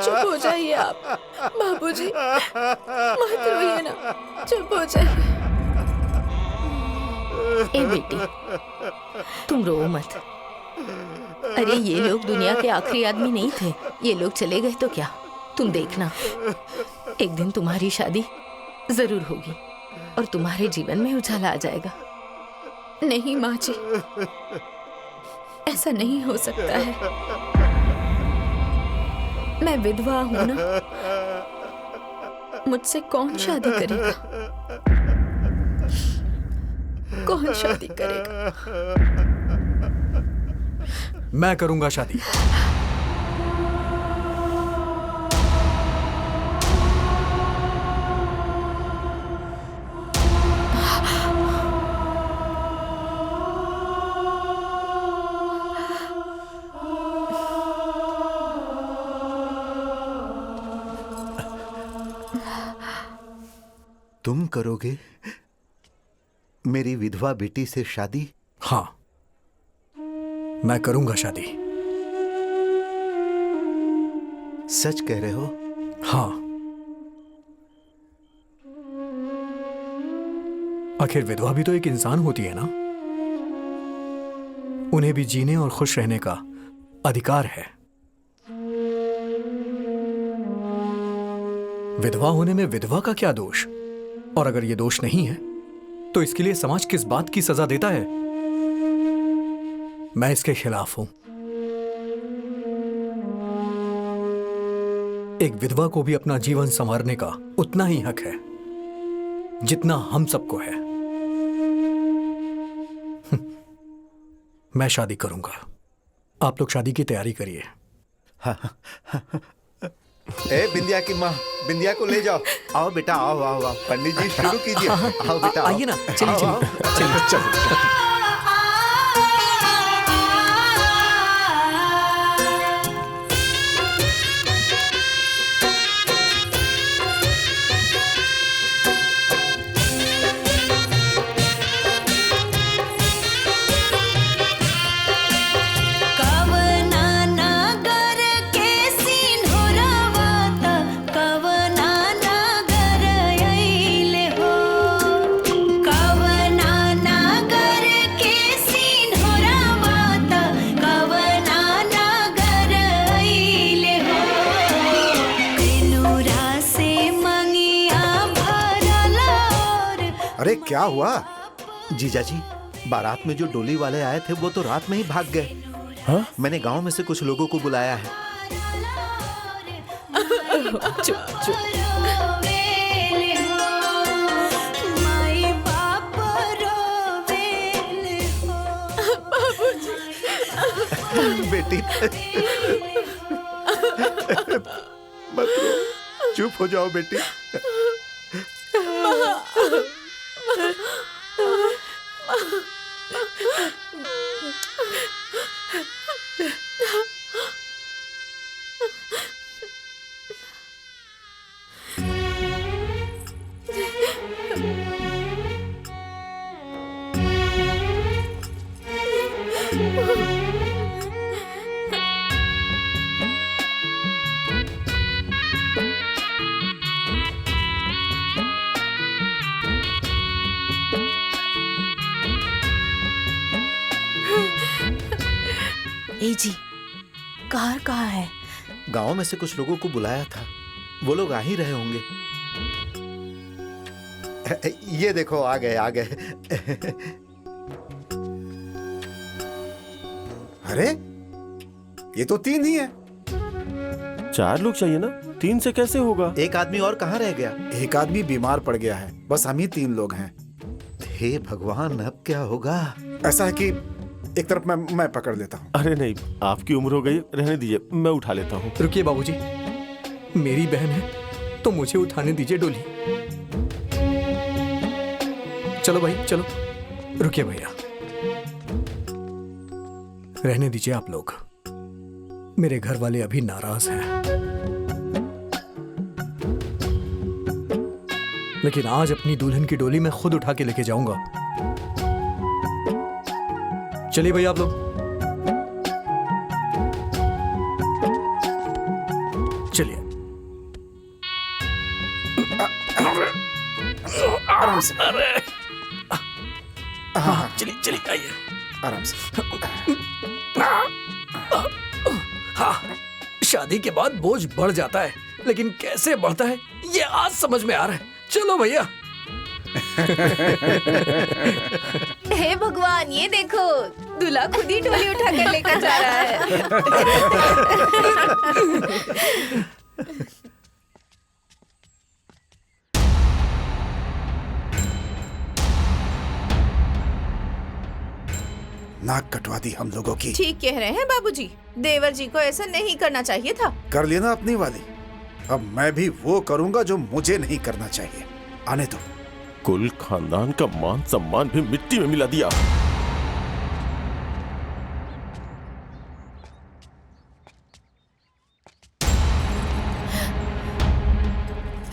चुप हो जाइए आप बाबूजी, मत रोइए ना, चुप हो जाइए। ए बेटी, तुम रो मत। अरे ये लोग दुनिया के आखिरी आदमी नहीं थे। ये लोग चले गए तो क्या, तुम देखना एक दिन तुम्हारी शादी जरूर होगी और तुम्हारे जीवन में उजाला आ जाएगा। नहीं माँ जी, ऐसा नहीं हो सकता है। मैं विधवा हूं ना, मुझसे कौन शादी करेगा? कौन शादी करेगा? मैं करूंगा शादी। तुम करोगे मेरी विधवा बेटी से शादी? हाँ, मैं करूंगा शादी। सच कह रहे हो? हाँ। आखिर विधवा भी तो एक इंसान होती है ना, उन्हें भी जीने और खुश रहने का अधिकार है। विधवा होने में विधवा का क्या दोष? और अगर ये दोष नहीं है तो इसके लिए समाज किस बात की सजा देता है? मैं इसके खिलाफ हूं। एक विधवा को भी अपना जीवन संवारने का उतना ही हक है जितना हम सबको है। मैं शादी करूंगा। आप लोग शादी की तैयारी करिए। ए बिंदिया की माँ, बिंदिया को ले जाओ। आओ बेटा, आओ आओ आओ। पंडित जी शुरू कीजिए। आओ बेटा, आओ। आइए ना, चलिए आओ, चलिए आओ। चलिए चलिए। अरे क्या हुआ? जीजा जी, बारात में जो डोली वाले आए थे वो तो रात में ही भाग गए। हाँ? मैंने गांव में से कुछ लोगों को बुलाया है। चुप चुप। बेटी मत रो, चुप हो जाओ बेटी। ए जी, कार कहाँ है? गांव में से कुछ लोगों को बुलाया था, वो लोग आ ही रहे होंगे। ये देखो, आ गए आ गए। अरे ये तो 3 ही है। 4 लोग चाहिए ना, 3 से कैसे होगा? एक आदमी और कहाँ रह गया? एक आदमी बीमार पड़ गया है, बस हम ही 3 लोग हैं। हे भगवान, अब क्या होगा? ऐसा है कि एक तरफ मैं पकड़ लेता हूँ। अरे नहीं, आपकी उम्र हो गई, रहने दीजिए, मैं उठा लेता हूँ। रुकिए बाबूजी, मेरी बहन है तो मुझे उठाने दीजिए डोली। चलो भाई चलो। रुकिए भैया, रहने दीजिए आप लोग। मेरे घर वाले अभी नाराज हैं, लेकिन आज अपनी दुल्हन की डोली मैं खुद उठा के लेके जाऊंगा। चलिए भैया आप लोग। चलिए आराम से। हाँ चलिए चलिए, आइए आराम से। हाँ, शादी के बाद बोझ बढ़ जाता है, लेकिन कैसे बढ़ता है ये आज समझ में आ रहा है। चलो भैया। हे भगवान, ये देखो, दूल्हा खुद ही डोली उठा कर लेकर जा रहा है। नाक कटवा दी हम लोगों की। ठीक कह रहे हैं बाबूजी, देवर जी को ऐसा नहीं करना चाहिए था। कर लेना अपनी वाली, अब मैं भी वो करूंगा जो मुझे नहीं करना चाहिए। आने दो। कुल खानदान का मान सम्मान भी मिट्टी में मिला दिया।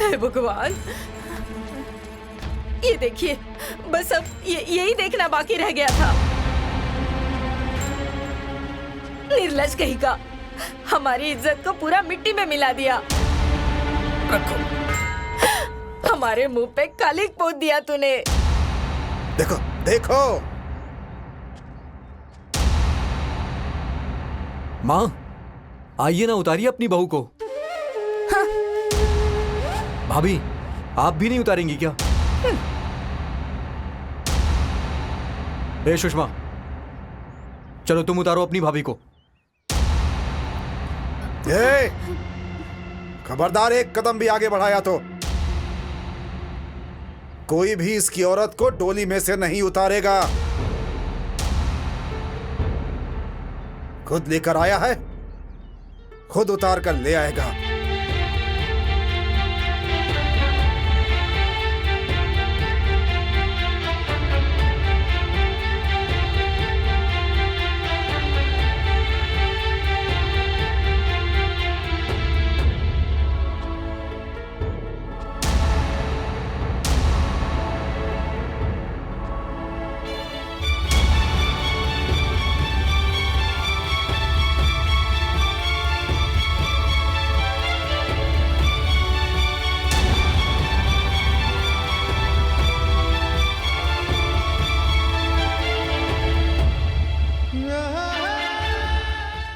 हे भगवान, ये देखिए, बस अब यही देखना बाकी रह गया था। निर्लज कहीं का, हमारी इज्जत को पूरा मिट्टी में मिला दिया। रखो। हमारे मुंह पे कालिक पोत दिया तूने। देखो देखो माँ, आइए ना, उतारिए अपनी बहू को। हाँ। भाभी, आप भी नहीं उतारेंगी क्या? ए सुषमा, चलो तुम उतारो अपनी भाभी को। ए, खबरदार, एक कदम भी आगे बढ़ाया तो कोई भी इसकी औरत को डोली में से नहीं उतारेगा। खुद लेकर आया है, खुद उतार कर ले आएगा।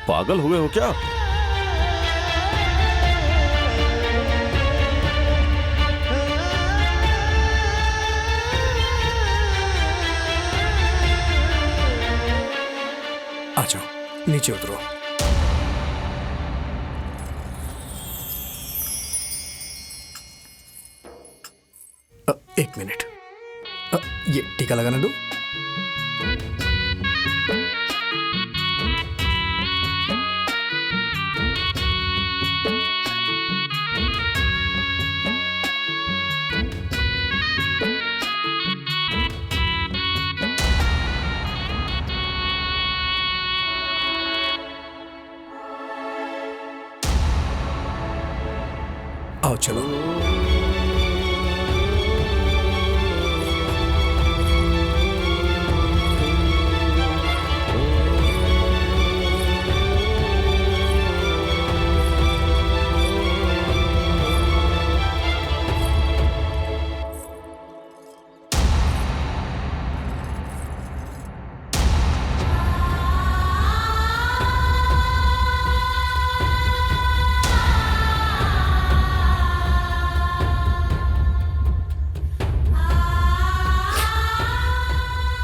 पागल हुए हो क्या? आ जाओ, नीचे उतरो। एक मिनट, ये टीका लगाना दो। आओ चलो।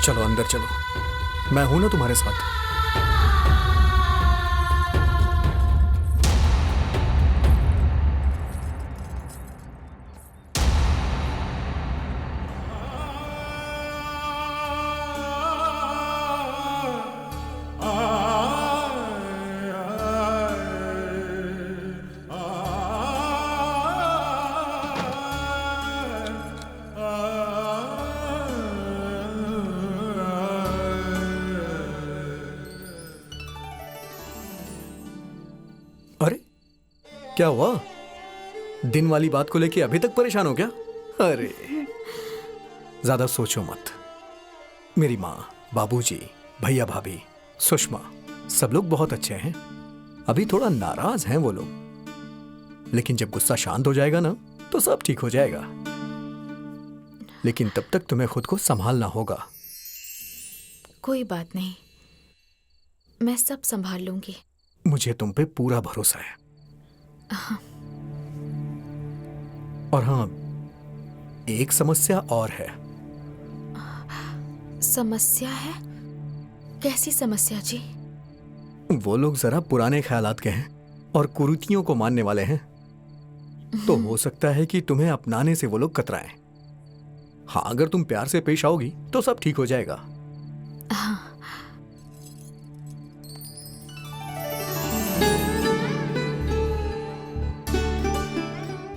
चलो अंदर चलो, मैं हूं ना तुम्हारे साथ। अरे क्या हुआ? दिन वाली बात को लेके अभी तक परेशान हो क्या? अरे ज्यादा सोचो मत। मेरी माँ, बाबूजी, भैया भाभी, सुषमा सब लोग बहुत अच्छे हैं। अभी थोड़ा नाराज हैं वो लोग, लेकिन जब गुस्सा शांत हो जाएगा ना तो सब ठीक हो जाएगा। लेकिन तब तक तुम्हें खुद को संभालना होगा। कोई बात नहीं, मैं सब संभाल लूंगी। मुझे तुम पे पूरा भरोसा है। और हाँ, एक समस्या और है। समस्या है? कैसी समस्या जी? वो लोग जरा पुराने ख्यालात के हैं और कुरीतियों को मानने वाले हैं, तो हो सकता है कि तुम्हें अपनाने से वो लोग कतराएं। हाँ, अगर तुम प्यार से पेश आओगी तो सब ठीक हो जाएगा। हाँ।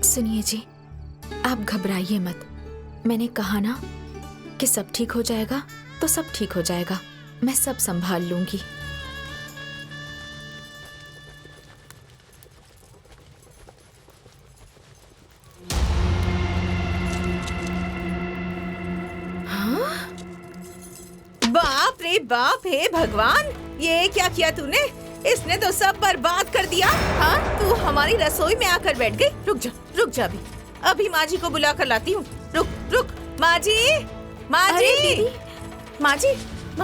सुनिए जी, आप घबराइए मत। मैंने कहा ना कि सब ठीक हो जाएगा, तो सब ठीक हो जाएगा। मैं सब संभाल लूंगी। हे बाप, हे भगवान, ये क्या किया तूने? इसने तो सब बर्बाद कर दिया। हाँ, तू हमारी रसोई में आकर बैठ गई। रुक जा अभी माँ जी को बुला कर लाती हूँ। रुक, माँ जी, माँ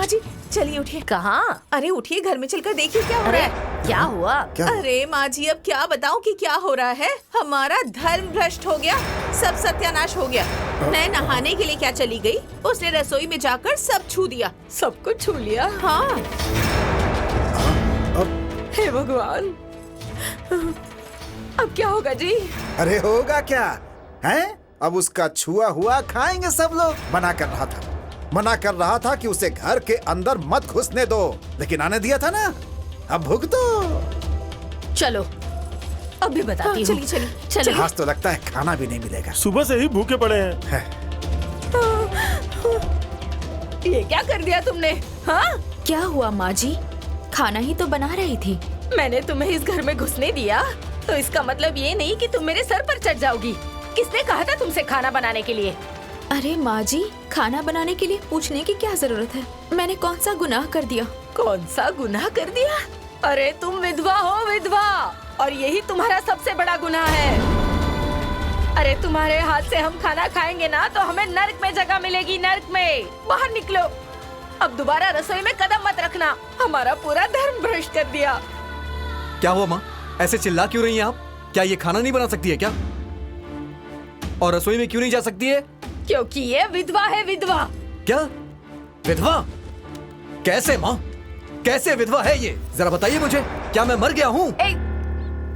जी, चलिए उठिए। कहाँ? अरे उठिए, घर में चलकर देखिए क्या हो रहा है। क्या हुआ? अरे माँ जी, अब क्या बताऊँ कि क्या हो रहा है। हमारा धर्म भ्रष्ट हो गया, सब सत्यानाश हो गया। मैं नहाने के लिए क्या चली गई, उसने रसोई में जाकर सब छू दिया, सब कुछ छू लिया। हाँ, हे भगवान, अब क्या होगा जी? अरे होगा क्या है? अब उसका छुआ हुआ खाएंगे सब लोग। मना कर रहा था कि उसे घर के अंदर मत घुसने दो, लेकिन आने दिया था ना। अब भुगतो। चलो अभी बताती हूँ। चलिए। आज तो लगता है खाना भी नहीं मिलेगा। सुबह से ही भूखे पड़े हैं। ये क्या कर दिया तुमने? हाँ, क्या हुआ माँ जी? खाना ही तो बना रही थी। मैंने तुम्हें इस घर में घुसने दिया तो इसका मतलब ये नहीं कि तुम मेरे सर पर चढ़ जाओगी। किसने कहा था तुमसे खाना बनाने के लिए? अरे माँ जी, खाना बनाने के लिए पूछने की क्या जरूरत है? मैंने कौन सा गुनाह कर दिया? कौन सा गुनाह कर दिया? अरे तुम विधवा हो, विधवा, और यही तुम्हारा सबसे बड़ा गुनाह है। अरे तुम्हारे हाथ से हम खाना खाएंगे ना तो हमें नर्क में जगह मिलेगी, नर्क में। बाहर निकलो, अब दोबारा रसोई में कदम मत रखना। हमारा पूरा धर्म भ्रष्ट कर दिया। क्या हुआ माँ? ऐसे चिल्ला क्यों रही हैं आप? क्या ये खाना नहीं बना सकती है क्या? और रसोई में क्यों नहीं जा सकती है? क्योंकि ये विधवा है, विधवा। क्या विधवा? कैसे माँ? कैसे विधवा है ये? जरा बताइए मुझे। क्या मैं मर गया हूँ?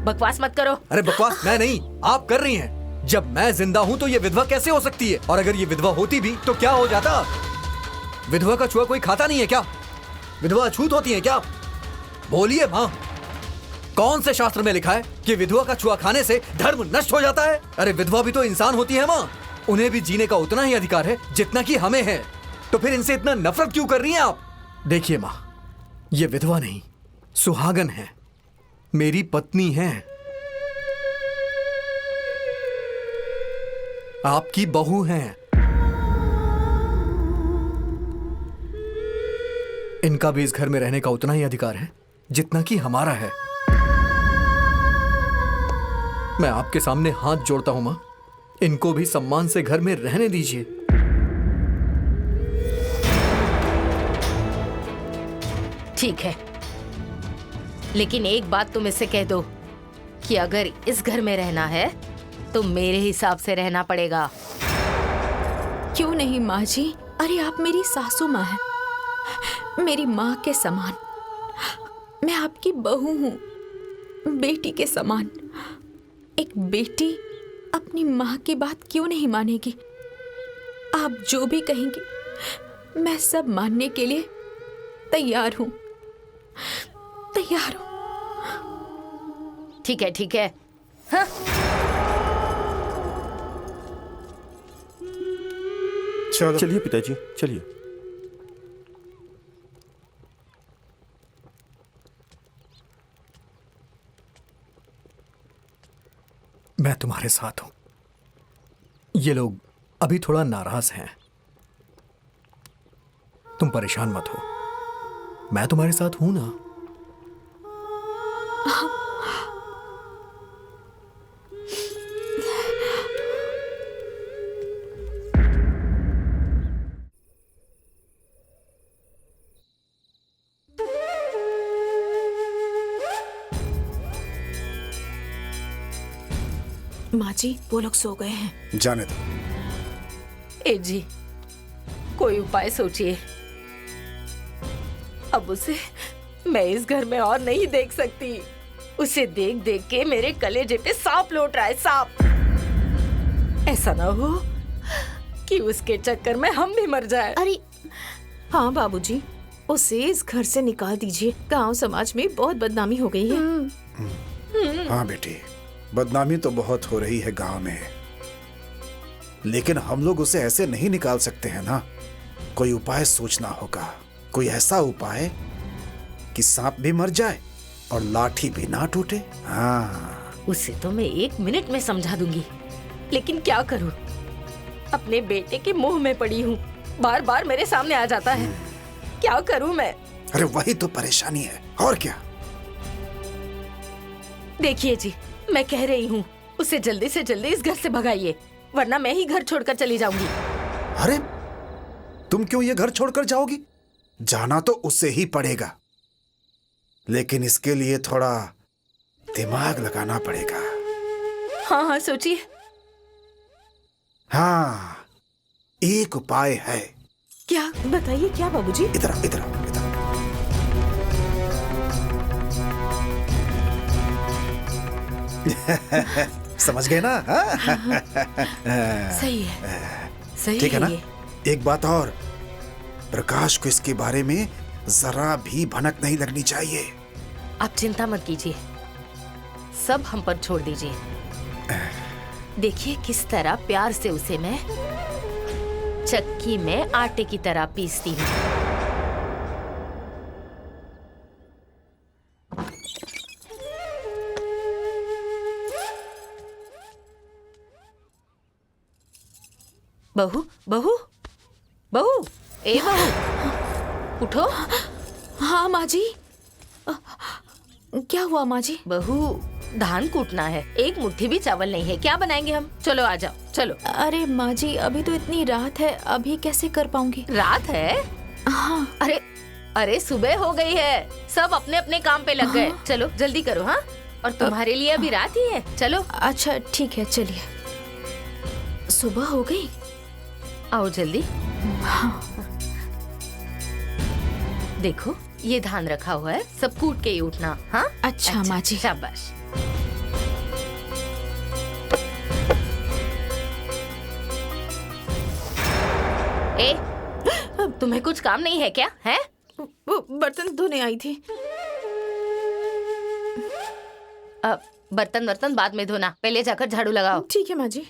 बकवास मत करो। अरे बकवास मैं नहीं, आप कर रही हैं। जब मैं जिंदा हूँ तो ये विधवा कैसे हो सकती है? और अगर ये विधवा होती भी तो क्या हो जाता? विधवा का छुआ कोई खाता नहीं है क्या? विधवा अछूत होती है क्या? बोलिए माँ, कौन से शास्त्र में लिखा है कि विधवा का छुआ खाने से धर्म नष्ट हो जाता है? अरे विधवा भी तो इंसान होती है माँ, उन्हें भी जीने का उतना ही अधिकार है जितना कि हमें है। तो फिर इनसे इतना नफरत क्यों कर रही हैं आप? देखिए माँ, ये विधवा नहीं, सुहागन है, मेरी पत्नी है, आपकी बहू है। इनका भी इस घर में रहने का उतना ही अधिकार है जितना कि हमारा है। मैं आपके सामने हाथ जोड़ता हूं मां, इनको भी सम्मान से घर में रहने दीजिए। ठीक है, लेकिन एक बात तुम इससे कह दो कि अगर इस घर में रहना है तो मेरे हिसाब से रहना पड़ेगा। क्यों नहीं माँ जी? अरे आप मेरी सासू माँ हैं, मेरी माँ के समान। मैं आपकी बहू हूँ, बेटी के समान। एक बेटी अपनी माँ की बात क्यों नहीं मानेगी? आप जो भी कहेंगे मैं सब मानने के लिए तैयार हूँ, तैयार हूँ। ठीक है, ठीक है। हाँ? चलिए पिताजी, चलिए। मैं तुम्हारे साथ हूं। ये लोग अभी थोड़ा नाराज हैं, तुम परेशान मत हो, मैं तुम्हारे साथ हूं ना। माँ जी, वो लोग सो गए हैं। जाने दो। ए जी, कोई उपाय सोचिए। अब उसे मैं इस घर में और नहीं देख सकती। उसे देख देख के मेरे कलेजे पे सांप लौट रहा है, सांप। ऐसा ना हो कि उसके चक्कर में हम भी मर जाए। अरे हाँ बाबूजी, उसे इस घर से निकाल दीजिए। गांव समाज में बहुत बदनामी हो गई है। हाँ बेटी, बदनामी तो बहुत हो रही है गांव में, लेकिन हम लोग उसे ऐसे नहीं निकाल सकते हैं ना। कोई उपाय सोचना होगा, कोई ऐसा उपाय कि सांप भी मर जाए और लाठी भी ना टूटे। हाँ, उसे तो मैं 1 मिनट में समझा दूंगी, लेकिन क्या करूं? अपने बेटे के मुंह में पड़ी हूँ, बार बार मेरे सामने आ जाता है। क्या करूं मैं? अरे वही तो परेशानी है, और क्या। देखिए जी, मैं कह रही हूँ उसे जल्दी से जल्दी इस घर से भगाइए, वरना मैं ही घर छोड़कर चली जाऊंगी। अरे तुम क्यों ये घर छोड़कर जाओगी? जाना तो उससे ही पड़ेगा, लेकिन इसके लिए थोड़ा दिमाग लगाना पड़ेगा। हाँ हाँ सोचिए। हाँ, एक उपाय है। क्या? बताइए क्या बाबूजी? इधर आओ, इधर आओ, इधर आओ। समझ गए ना? सही है, सही ठीक है ना? ये। एक बात और, प्रकाश को इसके बारे में जरा भी भनक नहीं लगनी चाहिए। आप चिंता मत कीजिए, सब हम पर छोड़ दीजिए। देखिए किस तरह प्यार से उसे मैं चक्की में आटे की तरह पीसती हूँ। बहू, बहू, बहू, ए बहू, उठो। हाँ माँ जी। क्या हुआ माँ जी? बहू, धान कूटना है, एक मुट्ठी भी चावल नहीं है, क्या बनाएंगे हम? चलो आ जाओ, चलो। अरे माँ जी, अभी तो इतनी रात है, अभी कैसे कर पाऊंगी? रात है? हाँ। अरे अरे सुबह हो गई है, सब अपने अपने काम पे लग गए। चलो जल्दी करो। हाँ, और तुम्हारे लिए अभी रात ही है, चलो। अच्छा ठीक है, चलिए। सुबह हो गई? आओ जल्दी। हाँ। देखो ये धान रखा हुआ है, सब कूट के ही उठना। हाँ अच्छा माँ जी। शाबाश। ए, तुम्हें कुछ काम नहीं है क्या? है? वो बर्तन धोने आई थी। बर्तन बाद में धोना, पहले जाकर झाड़ू लगाओ। ठीक है माँ जी।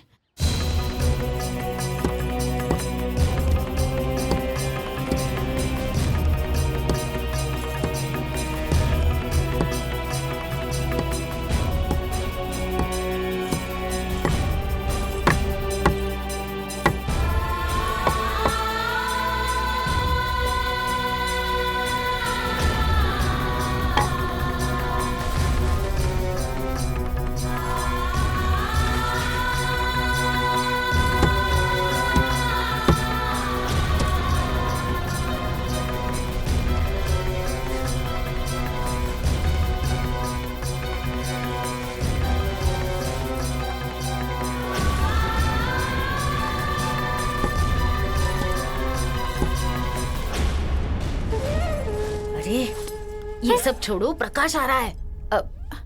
ये सब छोड़ो, प्रकाश आ रहा है।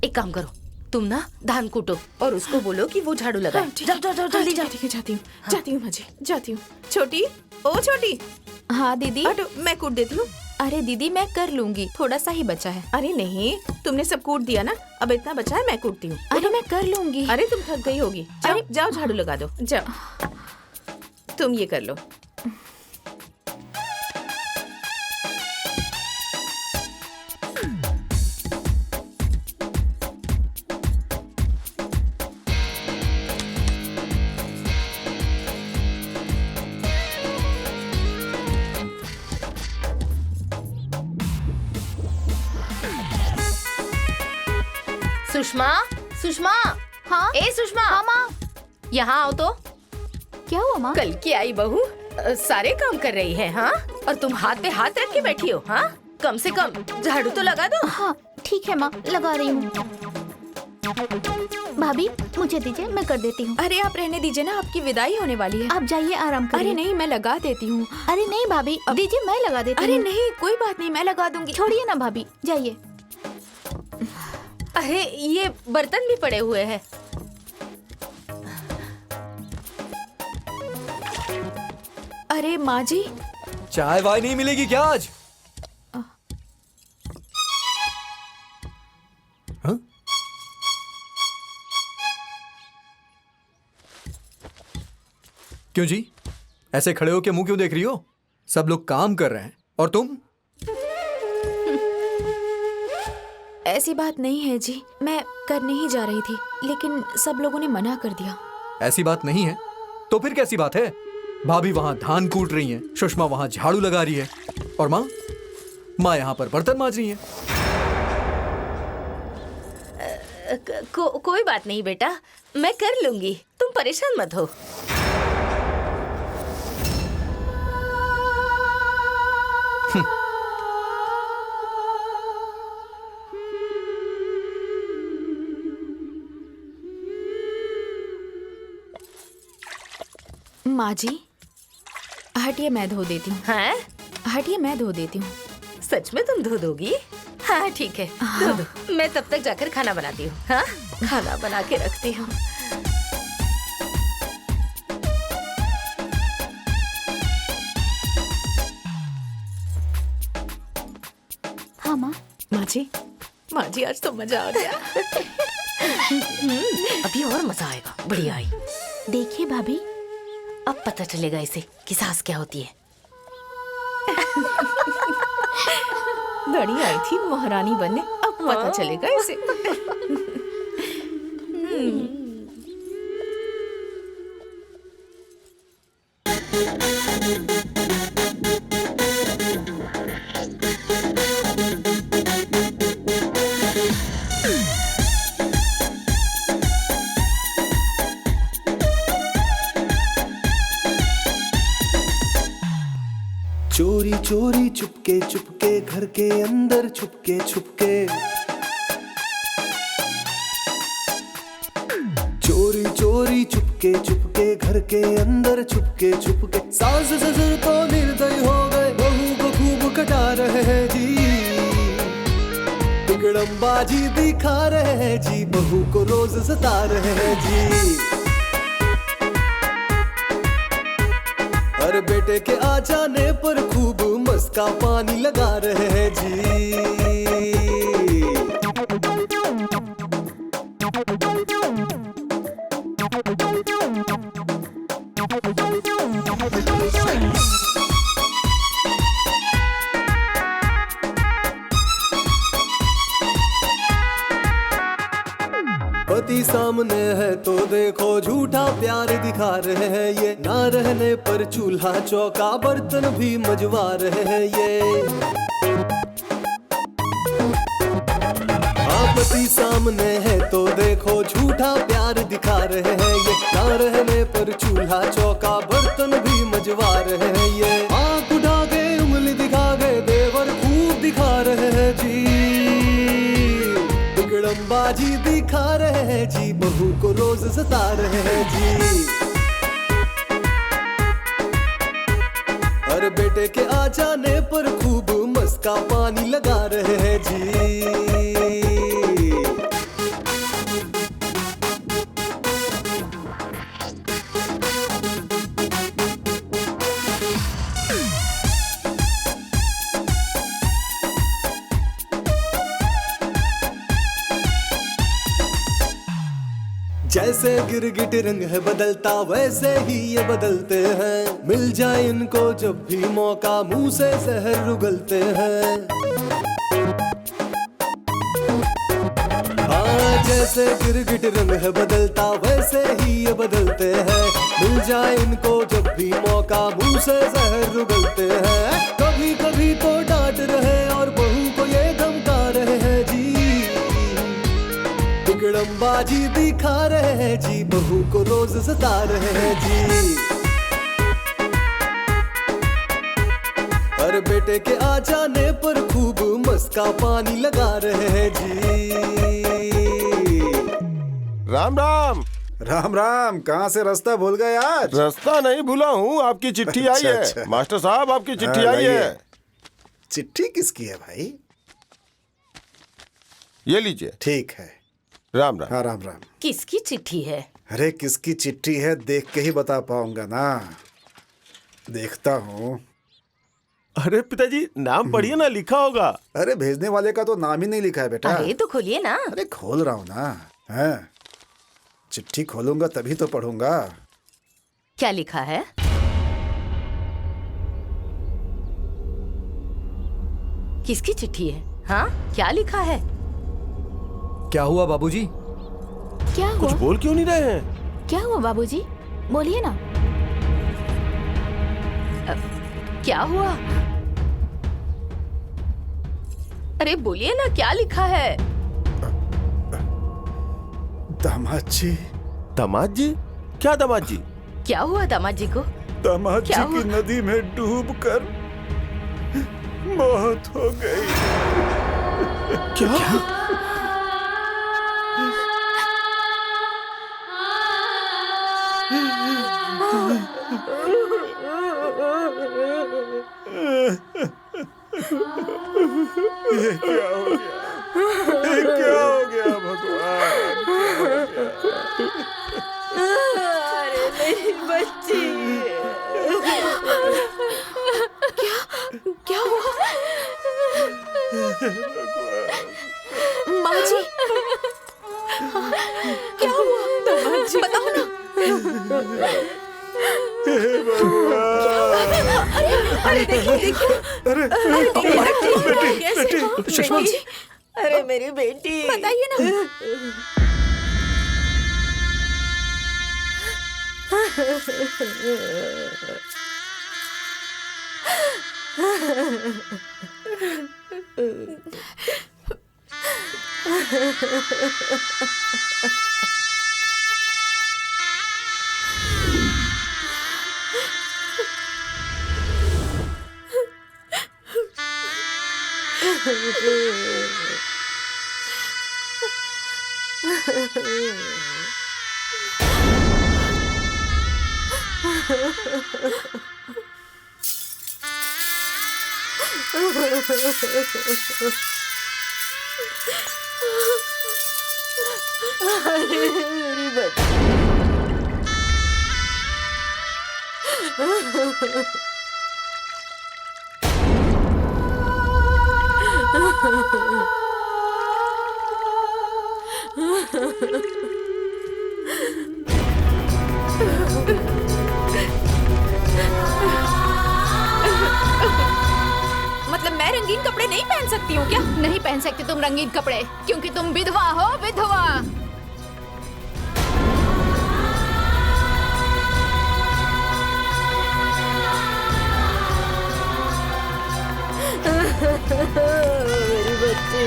एक काम करो, तुम ना धान कूटो और उसको बोलो कि वो झाड़ू लगाए। हाँ, जाओ जाओ जाओ जल्दी जाओ। ठीक है, जाती हूँ। जाती हूँ माँ जी, जाती हूँ। छोटी, ओ छोटी। हाँ दीदी। मैं कूट देती हूँ। अरे दीदी मैं कर लूंगी, थोड़ा सा ही बचा है। अरे नहीं, तुमने सब कूट दिया ना, अब इतना बचा है, मैं कूटती हूँ। अरे मैं कर लूंगी। अरे तुम थक गई होगी, अरे जाओ झाड़ू लगा दो, जाओ। तुम ये कर लो। सुषमा, सुषमा। हाँ? ए सुषमा। हाँ माँ। यहाँ आओ तो। क्या हुआ माँ? कल की आई बहू सारे काम कर रही है। हाँ, और तुम हाथ पे हाथ रख के बैठी हो। हाँ, कम से कम झाड़ू तो लगा दो। हाँ ठीक है माँ, लगा रही हूँ। भाभी मुझे दीजिए, मैं कर देती हूँ। अरे आप रहने दीजिए ना, आपकी विदाई होने वाली है। आप जाइए, आराम करिए। अरे नहीं, मैं लगा देती हूँ। अरे नहीं भाभी, दीजिए, मैं लगा देती हूँ। अरे नहीं, कोई बात नहीं, मैं लगा दूंगी। छोड़िए ना भाभी, जाइए। अरे ये बर्तन भी पड़े हुए हैं। अरे माँ जी, चाय वाय नहीं मिलेगी क्या आज? हाँ? क्यों जी, ऐसे खड़े हो के मुंह क्यों देख रही हो? सब लोग काम कर रहे हैं और तुम? ऐसी बात नहीं है जी, मैं करने ही जा रही थी, लेकिन सब लोगों ने मना कर दिया। ऐसी बात नहीं है तो फिर कैसी बात है? भाभी वहां धान कूट रही हैं, सुषमा वहां झाड़ू लगा रही है, और माँ माँ यहाँ पर बर्तन मांज रही हैं। कोई बात नहीं बेटा, मैं कर लूंगी, तुम परेशान मत हो। माँ जी, हटिए मैं धो देती हूँ। हाँ, हटिए मैं धो देती हूँ। सच में तुम धो दोगी? हाँ ठीक है, धो दो। मैं तब तक जाकर खाना बनाती हूँ। हाँ, खाना बना के रखती हूँ। हाँ माँ। माँ जी आज तो मजा आ गया। अभी और मजा आएगा। बढ़िया आई। देखिए भाभी, अब पता चलेगा इसे कि सास क्या होती है। बड़ी आई थी महारानी बनने, अब पता चलेगा इसे। चोरी चोरी चुपके चुपके घर के अंदर छुपके छुपके, चोरी चोरी चुपके चुपके घर के अंदर छुपके छुपके, सास ससुर तो निर्दयी हो गए, बहू को खूब कटा रहे हैं जी, बिगड़मबाजी दिखा रहे हैं जी, बहू को रोज सता रहे हैं जी। और बेटे के आ जाने पर खूब मस्का पानी लगा रहे हैं जी। पति सामने है तो देखो झूठा प्यार दिखा रहे हैं ये, ना रहने पर चूल्हा चौका बर्तन भी मजवा रहे हैं ये। पति सामने है तो देखो झूठा प्यार दिखा रहे हैं ये, ना रहने पर चूल्हा चौका बर्तन भी मजवा रहे हैं ये। आंख उठा के उंगली दिखा गए देवर खूब दिखा रहे हैं जी, बिगड़मबाजी दिखा रहे हैं जी, बहू को रोज सता रहे हैं जी। और बेटे के आ जाने पर खूब मस्का पानी लगा रहे हैं जी। जैसे गिरगिट रंग है बदलता वैसे ही ये बदलते हैं, मिल जाए इनको जब भी मौका मुंह से जहर उगलते हैं। हाँ जैसे गिरगिट रंग है बदलता वैसे ही ये बदलते हैं, मिल जाए इनको जब भी मौका मुंह से जहर उगलते हैं। कभी कभी तो डांट रहे और बहू को ये धमका रहे हैं जी, बिगड़मबाजी दिखा रहे हैं जी, बहू को रोज सता रहे हैं जी। और बेटे के आ जाने पर खूब मस्का पानी लगा रहे हैं जी। राम राम। राम राम। कहाँ से रास्ता भूल गए आज? रास्ता नहीं भूला हूँ, आपकी चिट्ठी आई है। अच्छा। मास्टर साहब आपकी चिट्ठी आई है। चिट्ठी किसकी है भाई? ये लीजिए। ठीक है। राम राम। हाँ राम राम। किसकी चिट्ठी है? अरे किसकी चिट्ठी है देख के ही बता पाऊंगा ना। देखता हूँ। अरे पिताजी नाम पढ़िए ना, लिखा होगा। अरे भेजने वाले का तो नाम ही नहीं लिखा है बेटा। अरे तो खोलिए ना। अरे खोल रहा हूँ ना। हाँ चिट्ठी खोलूंगा तभी तो पढ़ूंगा। क्या लिखा है? किसकी चिट्ठी है? हाँ क्या लिखा है? क्या हुआ बाबूजी? क्या कुछ हुआ? बोल क्यों नहीं रहे हैं? क्या हुआ बाबूजी? बोलिए ना। क्या हुआ? अरे बोलिए ना, क्या लिखा है? दामाद जी। दामाद जी? क्या दामाद जी? क्या हुआ दामाद जी को? दामाद जी क्या की हुआ? नदी में डूबकर मौत हो गई। क्या? ये क्या हो गया? ये क्या हो गया भगवान? अरे मेरी बच्ची। क्या हुआ? माँ जी, क्या हुआ? बताओ ना। अरे देखिए सुषमा जी, अरे मेरी बेटी, बताइए ना। मेरी बच्ची। मतलब मैं रंगीन कपड़े नहीं पहन सकती हूँ क्या? नहीं पहन सकती तुम रंगीन कपड़े, क्योंकि तुम विधवा हो, विधवा। मेरी बच्ची।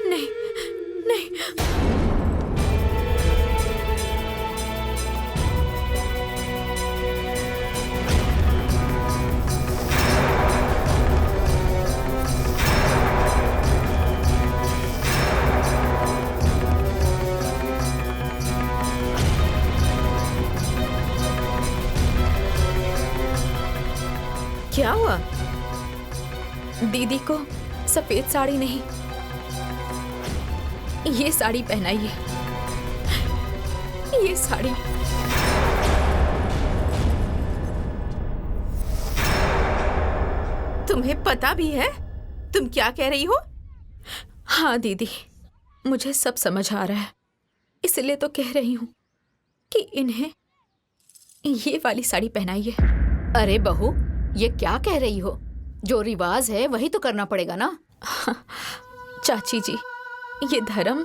नहीं, नहीं। क्या हुआ? दीदी को सफेद साड़ी नहीं, ये साड़ी पहनाइए। ये साड़ी। तुम्हें पता भी है तुम क्या कह रही हो? हाँ दीदी, मुझे सब समझ आ रहा है, इसलिए तो कह रही हूँ कि इन्हें ये वाली साड़ी पहनाइए। अरे बहू, ये क्या कह रही हो? जो रिवाज है वही तो करना पड़ेगा ना। चाची जी, ये धर्म,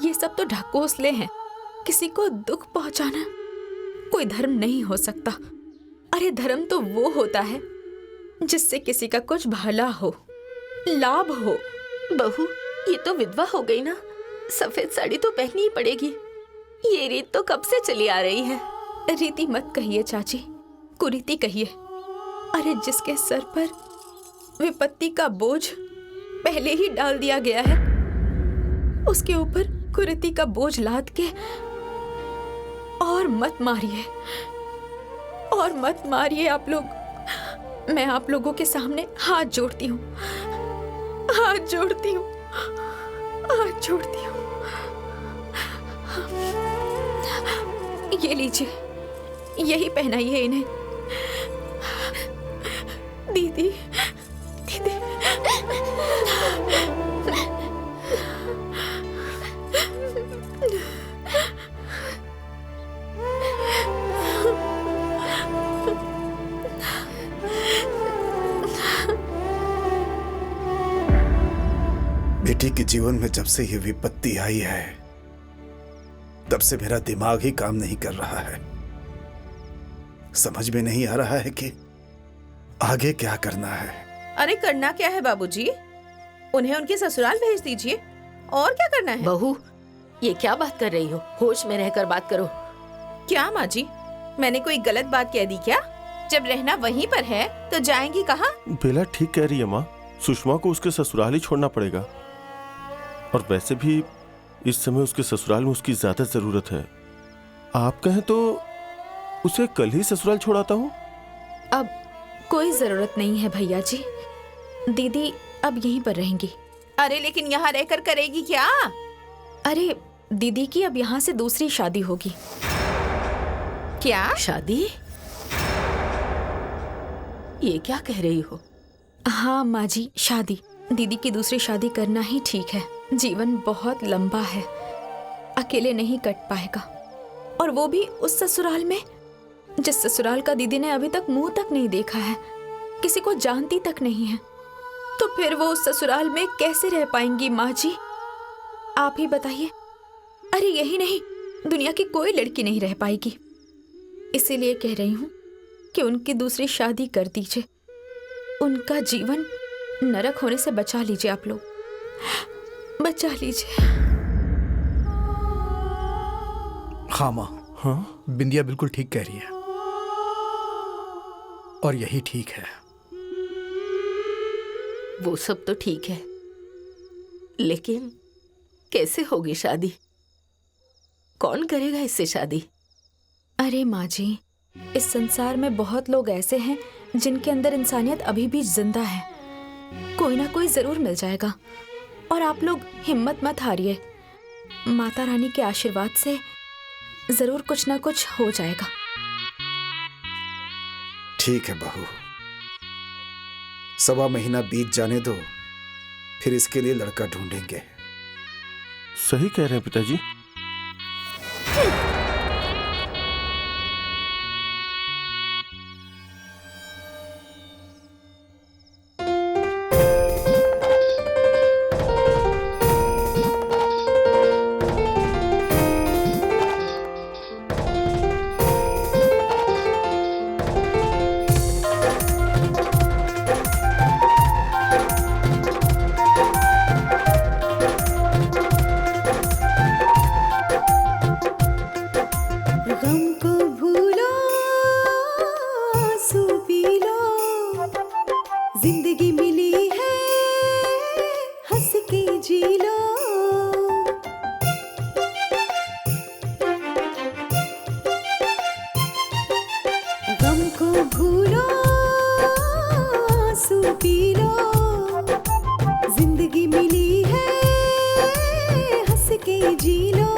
ये सब तो ढकोसले हैं। किसी को दुख पहुंचाना कोई धर्म नहीं हो सकता। अरे धर्म तो वो होता है जिससे किसी का कुछ भला हो, लाभ हो। बहू, ये तो विधवा हो गई ना, सफेद साड़ी तो पहननी ही पड़ेगी। ये रीत तो कब से चली आ रही है। रीति मत कहिए चाची, कुरीति कहिए। अरे जिसके सर पर विपत्ति का बोझ पहले ही डाल दिया गया है, उसके ऊपर कुरीति का बोझ लाद के और मत मारिए, और मत मारिए आप लोग। मैं आप लोगों के सामने हाथ जोड़ती हूँ, हाथ जोड़ती हूँ, हाथ जोड़ती हूँ। ये लीजिए, यही पहनाइए इन्हें। दीदी, दीदी। बेटी के जीवन में जब से ये विपत्ति आई है तब से मेरा दिमाग ही काम नहीं कर रहा है। समझ में नहीं आ रहा है कि आगे क्या करना है। अरे करना क्या है बाबूजी? उन्हें उनके ससुराल भेज दीजिए। और क्या करना है? बहू, ये क्या बात कर रही हो? होश में रहकर बात करो। क्या माँ जी, मैंने कोई गलत बात कह दी क्या? जब रहना वहीं पर है तो जाएंगी कहाँ? बेला ठीक कह रही है माँ, सुषमा को उसके ससुराल ही छोड़ना पड़ेगा। और वैसे भी इस समय उसके ससुराल में उसकी ज्यादा जरूरत है। आप कहें तो उसे कल ही ससुराल छोड़ाता हूँ। अब कोई जरूरत नहीं है भैया जी, दीदी अब यहीं पर रहेंगी। अरे लेकिन यहाँ रहकर करेगी क्या? अरे दीदी की अब यहाँ से दूसरी शादी होगी। क्या शादी? ये क्या कह रही हो? हाँ माँ जी, शादी। दीदी की दूसरी शादी करना ही ठीक है। जीवन बहुत लंबा है, अकेले नहीं कट पाएगा। और वो भी उस ससुराल में जिस ससुराल का दीदी ने अभी तक मुंह तक नहीं देखा है, किसी को जानती तक नहीं है। तो फिर वो उस ससुराल में कैसे रह पाएंगी माँ जी? आप ही बताइए। अरे यही नहीं, दुनिया की कोई लड़की नहीं रह पाएगी। इसीलिए कह रही हूँ कि उनकी दूसरी शादी कर दीजिए। उनका जीवन नरक होने से बचा लीजिए, आप लोग बचा लीजिए। हाँ माँ, हाँ बिंदिया बिल्कुल ठीक कह रही है और यही ठीक है। वो सब तो ठीक है, लेकिन कैसे होगी शादी? कौन करेगा इससे शादी? अरे माँ जी, इस संसार में बहुत लोग ऐसे हैं जिनके अंदर इंसानियत अभी भी जिंदा है। कोई ना कोई जरूर मिल जाएगा। और आप लोग हिम्मत मत हारिए, माता रानी के आशीर्वाद से जरूर कुछ ना कुछ हो जाएगा। ठीक है बहू, 1.25 महीना बीत जाने दो, फिर इसके लिए लड़का ढूंढेंगे। सही कह रहे हैं पिताजी। गम को भूलो, आंसू पी लो, जिंदगी मिली है, हंस के जी लो। गम को भूलो, आंसू पी लो, जिंदगी मिली है, हंस के जी लो।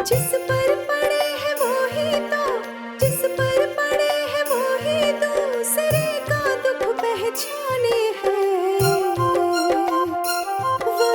जिस पर पड़े है वो ही तो, जिस पर पड़े है वो ही दूसरे का दुख पहचाने हैं। वो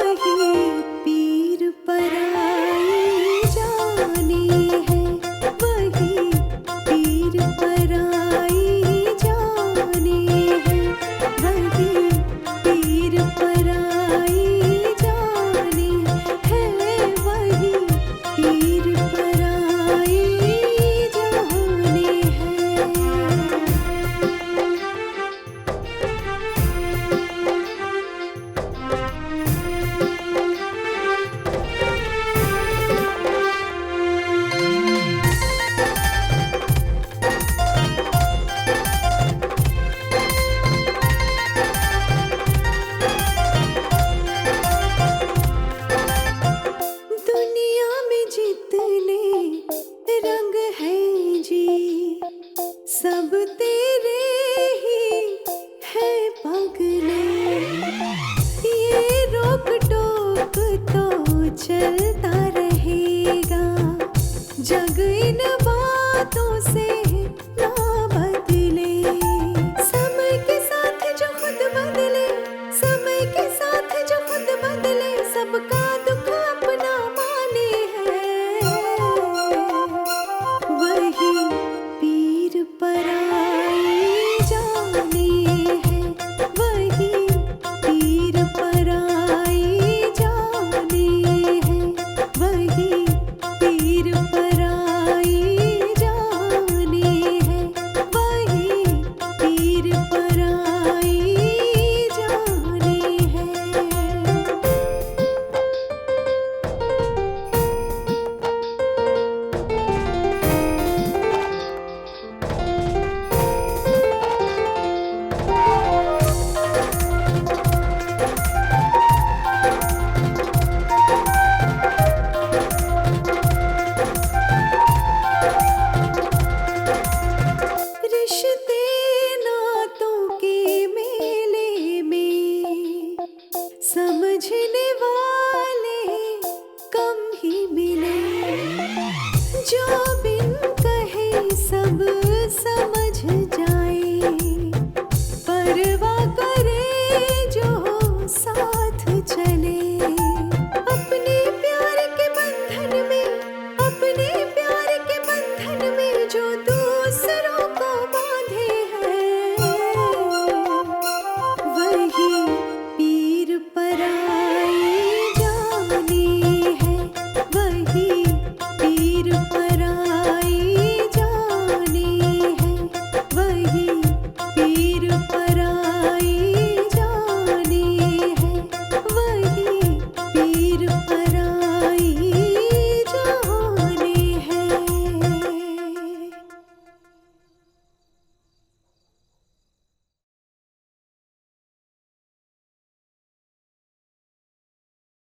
समझने वाले कम ही मिले, जो भी